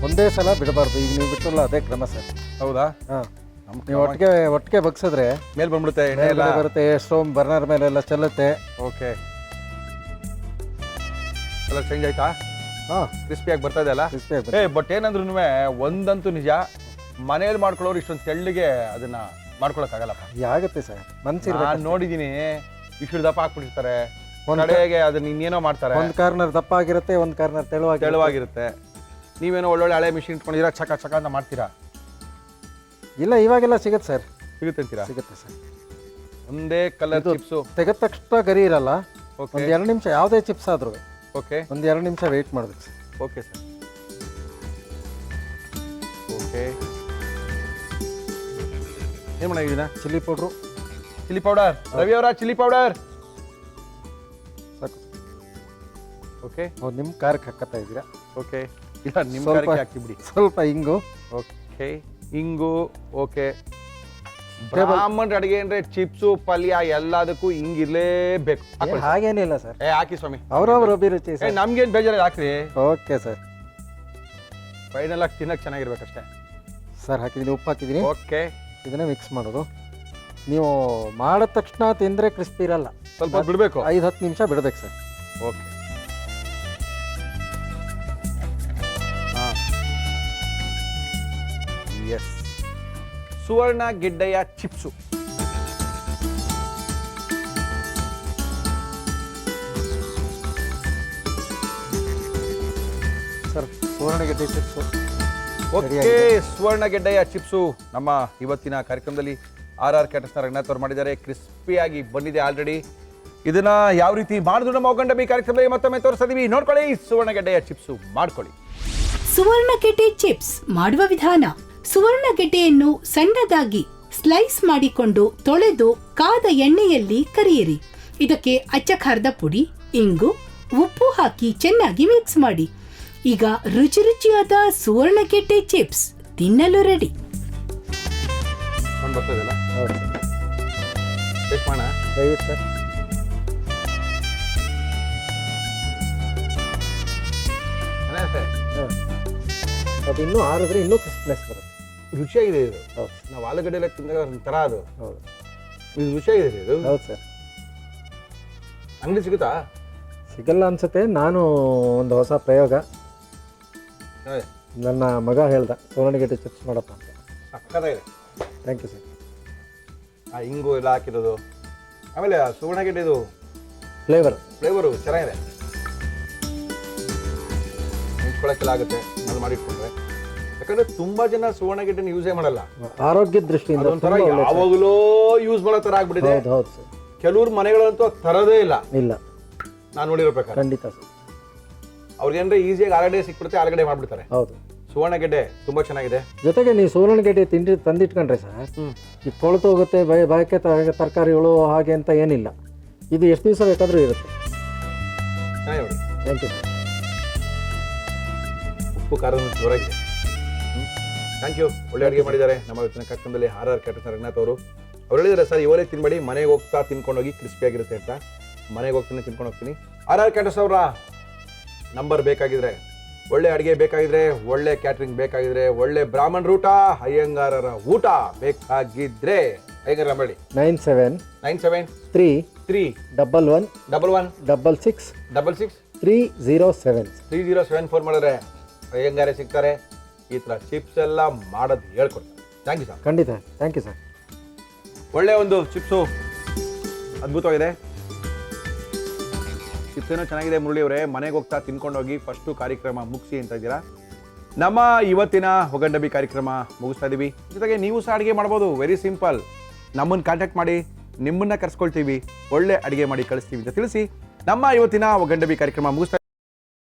ಒಂದೇ ಸಲ ಬಿಡಬಾರ್ದು. ಈಗ ನೀವು ಬಿಟ್ಟಲ್ಲ, ಅದೇ ಕ್ರಮ ಸರ್. ಹೌದಾ? ಹಾಂ, ನಮ್ಮ ನೀವು ಒಟ್ಟಿಗೆ ಬಗ್ಸಿದ್ರೆ ಮೇಲೆ ಬಂದ್ಬಿಡುತ್ತೆ ಎಣ್ಣೆ ಎಲ್ಲ. ಬರುತ್ತೆ, ಸ್ಟೋವ್ ಬರ್ನರ್ ಮೇಲೆಲ್ಲ ಚೆಲ್ಲುತ್ತೆ. ಓಕೆ, ಕಲರ್ ಚೇಂಜ್ ಆಯ್ತಾ? ಹಾಂ, ಕ್ರಿಸ್ಪಿಯಾಗಿ ಬರ್ತಾ ಇದೆ ಅಲ್ಲ? ಕ್ರಿಸ್ಪಿ ಆಗುತ್ತೆ. ಬಟ್ ಏನಂದ್ರೂ ಒಂದಂತೂ ನಿಜ, ಮನೇಲಿ ಮಾಡ್ಕೊಳ್ಳೋರು ಇಷ್ಟೊಂದು ತೆಳ್ಳಗೆ ಅದನ್ನ ಮಾಡ್ಕೊಳಕ್ಕಾಗಲ್ಲಪ್ಪ. ಆಗುತ್ತೆ ಸರ್, ಮನ್ಸಿರ್ಬೇಕು. ನಾನು ನೋಡಿದ್ದೀನಿ, ಇಷ್ಟು ದಪ್ಪ ಹಾಕ್ಬಿಟ್ಟಿರ್ತಾರೆ, ಕಡೆಗೆ ಅದನ್ನ ಇನ್ನೇನೋ ಮಾಡ್ತಾರೆ. ಒಂದು ಕಾರ್ನರ್ ದಪ್ಪ ಆಗಿರುತ್ತೆ, ಒಂದು ಕಾರ್ನರ್ ತೆಳುವಾಗಿರುತ್ತೆ. ನೀವೇನೋ ಒಳ್ಳೊಳ್ಳೆ ಹಳೆ ಮಿಷಿನ್ ಇಟ್ಕೊಂಡಿರಾ, ಚಕ ಚಕ ಅಂತ ಮಾಡ್ತೀರಾ? ಇಲ್ಲ, ಇವಾಗೆಲ್ಲ ಸಿಗುತ್ತೆ ಸರ್. ಸಿಗುತ್ತೆ ಅಂತೀರಾ? ಸಿಗುತ್ತೆ ಸರ್. ಒಂದೇ ಕಲರ್ ಚಿಪ್ಸು. ತೆಗೆದ ತಕ್ಷಣ ಗರಿ ಇರಲ್ಲ. ಓಕೆ, ಒಂದು 2 ನಿಮಿಷ ಯಾವುದೇ ಚಿಪ್ಸ್ ಆದ್ರೂ ಓಕೆ, ಒಂದು 2 ನಿಮಿಷ ವೆಯ್ಟ್ ಮಾಡಬೇಕು ಸರ್. Okay sir. ಓಕೆ, ಏನು ಮಾಡಿದ್ದೀನ? Chilli powder, chilli powder. Ravi ಅವರ ಚಿಲ್ಲಿ ಪೌಡರ್ ಸಾಕು. ಓಕೆ, ನಿಮ್ಮ ಖಾರಕ್ಕೆ ಹಾಕತ್ತಾ ಇದ್ದೀರಾ? ಓಕೆ, ಇಲ್ಲ ನಿಮ್ಮ ಸ್ವಲ್ಪ ಖಾರಕ್ಕೆ ಹಾಕಿಬಿಡಿ. ಸ್ವಲ್ಪ ಇಂಗು. ಓಕೆ, ಇಂಗು. ಓಕೆ, ಬ್ರಾಹ್ಮಣ ಅಡಿಗೆ ಅಂದ್ರೆ ಚಿಪ್ಸು ಪಲ್ಯ ಎಲ್ಲದಕ್ಕೂ ಹಿಂಗಿರ್ಲೇಬೇಕು. ಹಾಗೇನಿಲ್ಲ ಸರ್, ಹಾಕಿ ಸ್ವಾಮಿ, ಅವ್ರವ್ರ ಅಭಿರುಚಿ ಸರ್. ನಮ್ಗೇನು ಬೇಜಾರು, ಹಾಕ್ರಿ. Okay sir. ಫೈನಲ್ ಆಗಿ ತಿನ್ನಕ್ಕೆ ಚೆನ್ನಾಗಿರ್ಬೇಕಷ್ಟೇ. ಸರ್ ಹಾಕಿದ್ದೀನಿ, ಉಪ್ಪು ಹಾಕಿದ್ದೀನಿ. ಓಕೆ, ಇದನ್ನೇ ಮಿಕ್ಸ್ ಮಾಡೋದು. ನೀವು ಮಾಡಿದ ತಕ್ಷಣ ತಿಂದರೆ ಕ್ರಿಸ್ಪಿ ಇರಲ್ಲ, ಸ್ವಲ್ಪ ಹೊತ್ತು ಬಿಡಬೇಕು. 5-10 ನಿಮಿಷ ಬಿಡಬೇಕು ಸರ್. ಓಕೆ. ಹಾಂ, ಎಸ್. ಸುವರ್ಣ ಗೆಡ್ಡೆಯ ಚಿಪ್ಸು. ಸರ್ ಸುವರ್ಣಗೆಡ್ಡೆ ಚಿಪ್ಸು ಓಕೆ, ಸುವರ್ಣಗೆಡ್ಡೆಯ ಚಿಪ್ಸು ನಮ್ಮ ಇವತ್ತಿನ ಕಾರ್ಯಕ್ರಮದಲ್ಲಿ RR ಕ್ಯಾಟರ್ಸ್ನ ರಂಗನಾಥ್ ಅವರು ಮಾಡಿದ್ದಾರೆ. ಕ್ರಿಸ್ಪಿಯಾಗಿ ಬಂದಿದೆ ಆಲ್ರೆಡಿ. ಇದನ್ನ ಯಾವ ರೀತಿ ಮಾಡಿದ್ರು ನಮ್ಮ ಒಗ್ಗಂಡ ಕಾರ್ಯಕ್ರಮದಲ್ಲಿ ಮತ್ತೊಮ್ಮೆ ತೋರಿಸ್ತೀವಿ, ನೋಡ್ಕೊಳ್ಳಿ. ಸುವರ್ಣಗೆಡ್ಡೆಯ ಚಿಪ್ಸು ಮಾಡ್ಕೊಳ್ಳಿ. ಸುವರ್ಣಗೆಡ್ಡೆ ಚಿಪ್ಸ್ ಮಾಡುವ ವಿಧಾನ: ಸುವರ್ಣಗೆಡ್ಡೆಯನ್ನು ಸಣ್ಣದಾಗಿ ಸ್ಲೈಸ್ ಮಾಡಿಕೊಂಡು ತೊಳೆದು ಕಾದ ಎಣ್ಣೆಯಲ್ಲಿ ಕರಿಯಿರಿ. ಇದಕ್ಕೆ ಅಚ್ಚ ಖಾರದ ಪುಡಿ, ಇಂಗು, ಉಪ್ಪು ಹಾಕಿ ಚೆನ್ನಾಗಿ ಮಿಕ್ಸ್ ಮಾಡಿ. ಈಗ ರುಚಿ ರುಚಿಯಾದ ಸುವರ್ಣಗೆಡ್ಡೆ ಚಿಪ್ಸ್ ತಿನ್ನಲು ರೆಡಿ. ಬರ್ತದಲ್ಲ, ಹೌದು ಸರ್. ಟೇಸ್ಟ್ ಮಾಡೋಣ. ದಯವಿಟ್ಟು ಸರ್. ಹಾಂ, ಅದು ಇನ್ನೂ ಆರಿದ್ರೆ ಇನ್ನೂ ಕ್ರಿಸ್ಪ್ನೆಸ್ ಬರುತ್ತೆ. ರುಚಿಯಾಗಿದೆ ಇದು. ಹೌದು ನಾವು ಆಲೂಗಡ್ಡೆ ಎಲ್ಲ ತಿಂದಾಗ ಒಂಥರ ಅದು ಹೌದು ಇದು ರುಚಿಯಾಗಿದೆ ಇದು. ಹೌದು ಸರ್. ಅಂಗಡಿ ಸಿಗುತ್ತಾ? ಸಿಗಲ್ಲ ಅನ್ಸುತ್ತೆ. ನಾನು ಒಂದು ಹೊಸ ಪ್ರಯೋಗ, ನನ್ನ ಮಗ ಹೇಳ್ದ ಸುವರ್ಣಗೆಡ್ಡೆ ಚಿಪ್ಸ್ ಮಾಡಪ್ಪ ಅಂತ. ಸಕ್ಕತ್ತಾಗಿದೆ. Thank you sir. ಆ ಇಂಗು ಎಲ್ಲ ಹಾಕಿರೋದು, ಆಮೇಲೆ ಸುವರ್ಣಗೆಡ್ಡೆದು ಫ್ಲೇವರು ಚೆನ್ನಾಗಿದೆ. ನಿಂತ್ಕೊಳ್ಳೋಕ್ಕೆಲ್ಲ ಆಗುತ್ತೆ ನಾನು ಮಾಡಿಟ್ಕೊಂಡ್ರೆ. ಯಾಕಂದ್ರೆ ತುಂಬಾ ಜನ ಸುವರ್ಣಗೆಡ್ಡೆನ ಯೂಸೇ ಮಾಡಲ್ಲ, ಆರೋಗ್ಯದ ದೃಷ್ಟಿಯಿಂದ ಅದೊಂಥರ ತುಂಬಾ ಒಳ್ಳೆ ಸರ್. ಯಾವಾಗಲೂ ಯೂಸ್ ಮಾಡೋ ಥರ ಆಗ್ಬಿಟ್ಟಿದೆ. ಹೌದು ಹೌದು ಸರ್. ಕೆಲವ್ರ ಮನೆಗಳಂತೂ ಅದು ತರದೇ ಇಲ್ಲ, ಇಲ್ಲ ನಾನು ನೋಡಿರೋ ಪ್ರಕಾರ. ಖಂಡಿತ ಸರ್. ಅವ್ರಿಗೇನ್ರೆ ಈಸಿಯಾಗಿ ಆಲೂಗಡ್ಡೆ ಸಿಕ್ಬಿಡುತ್ತೆ, ಆಲೂಗಡ್ಡೆ ಮಾಡ್ಬಿಡ್ತಾರೆ. ಹೌದು. ಸುವರ್ಣಗೆಡ್ಡೆ ತುಂಬಾ ಚೆನ್ನಾಗಿದೆ. ಜೊತೆಗೆ ನೀವು ಸುವರ್ಣಗೆಡ್ಡೆ ತಂದಿಟ್ಕೊಂಡ್ರೆ ಸರ್, ಈ ಕೊಳ್ತು ಹೋಗುತ್ತೆ, ಬಾಯಕ್ಕೆ ತರಕಾರಿಗಳು ಹಾಗೆ ಅಂತ ಏನಿಲ್ಲ. ಇದು ಎಷ್ಟು ದಿವಸ ಬೇಕಾದರೂ ಇರುತ್ತೆ. ಚೆನ್ನಾಗಿ ನೋಡಿ. Thank you sir. ಉಪ್ಪು ಖಾರದ ಜೋರಾಗಿದೆ. Thank you. ಒಳ್ಳೆ ಅಡುಗೆ ಮಾಡಿದ್ದಾರೆ ನಮ್ಮ ಇವತ್ತಿನ ಕಾರ್ಯಕ್ರಮದಲ್ಲಿ RR ಕ್ಯಾಟರ್ಸ್ನ ರಂಗನಾಥ್ ಅವರು. ಅವ್ರು ಹೇಳಿದ್ದಾರೆ ಸರ್, ಇವರೇ ತಿನ್ಬೇಡಿ, ಮನೆಗೆ ಹೋಗ್ತಾ ತಿನ್ಕೊಂಡೋಗಿ ಕ್ರಿಸ್ಪಿಯಾಗಿರುತ್ತೆ ಅಂತ. ಮನೆಗೆ ಹೋಗ್ತೀನಿ ತಿನ್ಕೊಂಡು ಹೋಗ್ತೀನಿ. RR ಕ್ಯಾಟರ್ಸ್ ಅವರ ನಂಬರ್ ಬೇಕಾಗಿದ್ರೆ, ಒಳ್ಳೆ ಅಡುಗೆ ಬೇಕಾಗಿದ್ರೆ, ಒಳ್ಳೆ ಕ್ಯಾಟ್ರಿಂಗ್ ಬೇಕಾಗಿದ್ರೆ, ಒಳ್ಳೆ ಬ್ರಾಹ್ಮಣರ ಊಟ, ಅಯ್ಯಂಗಾರರ ಊಟ ಬೇಕಾಗಿದ್ರೆ ಅಯ್ಯಂಗಾರ ಮಾಡಿ 9793116666 ಫೋನ್ ಮಾಡಿದ್ರೆ ಅಯ್ಯಂಗಾರೇ ಸಿಗ್ತಾರೆ. ಈ ಥರ ಚಿಪ್ಸ್ ಎಲ್ಲ ಮಾಡೋದು ಹೇಳ್ಕೊಡ್ತಾರೆ. Thank you sir. ಖಂಡಿತ. Thank you sir. ಒಳ್ಳೆ ಒಂದು ಚಿಪ್ಸು ಅದ್ಭುತವಾಗಿದೆ. ಚಿಪ್ಸ್ ಏನೋ ಚೆನ್ನಾಗಿದೆ. ಮುರಳಿ ಅವರೇ, ಮನೆಗೆ ಹೋಗ್ತಾ ತಿನ್ಕೊಂಡೋಗಿ ಫಸ್ಟು ಕಾರ್ಯಕ್ರಮ ಮುಗಿಸಿ ಅಂತ ಇದ್ದೀರಾ. ನಮ್ಮ ಇವತ್ತಿನ ಒಗ್ಗಂಡಬಿ ಕಾರ್ಯಕ್ರಮ ಮುಗಿಸ್ತಾ ಇದ್ದೀವಿ. ಜೊತೆಗೆ ನೀವು ಸಹ ಅಡುಗೆ ಮಾಡ್ಬೋದು. Very simple. ನಮ್ಮನ್ನು ಕಾಂಟ್ಯಾಕ್ಟ್ ಮಾಡಿ, ನಿಮ್ಮನ್ನ ಕರ್ಸ್ಕೊಳ್ತೀವಿ, ಒಳ್ಳೆ ಅಡುಗೆ ಮಾಡಿ ಕಳಿಸ್ತೀವಿ ಅಂತ ತಿಳಿಸಿ ನಮ್ಮ ಇವತ್ತಿನ ಒಗ್ಗಂಡಬಿ ಕಾರ್ಯಕ್ರಮ ಮುಗಿಸ್ತಾ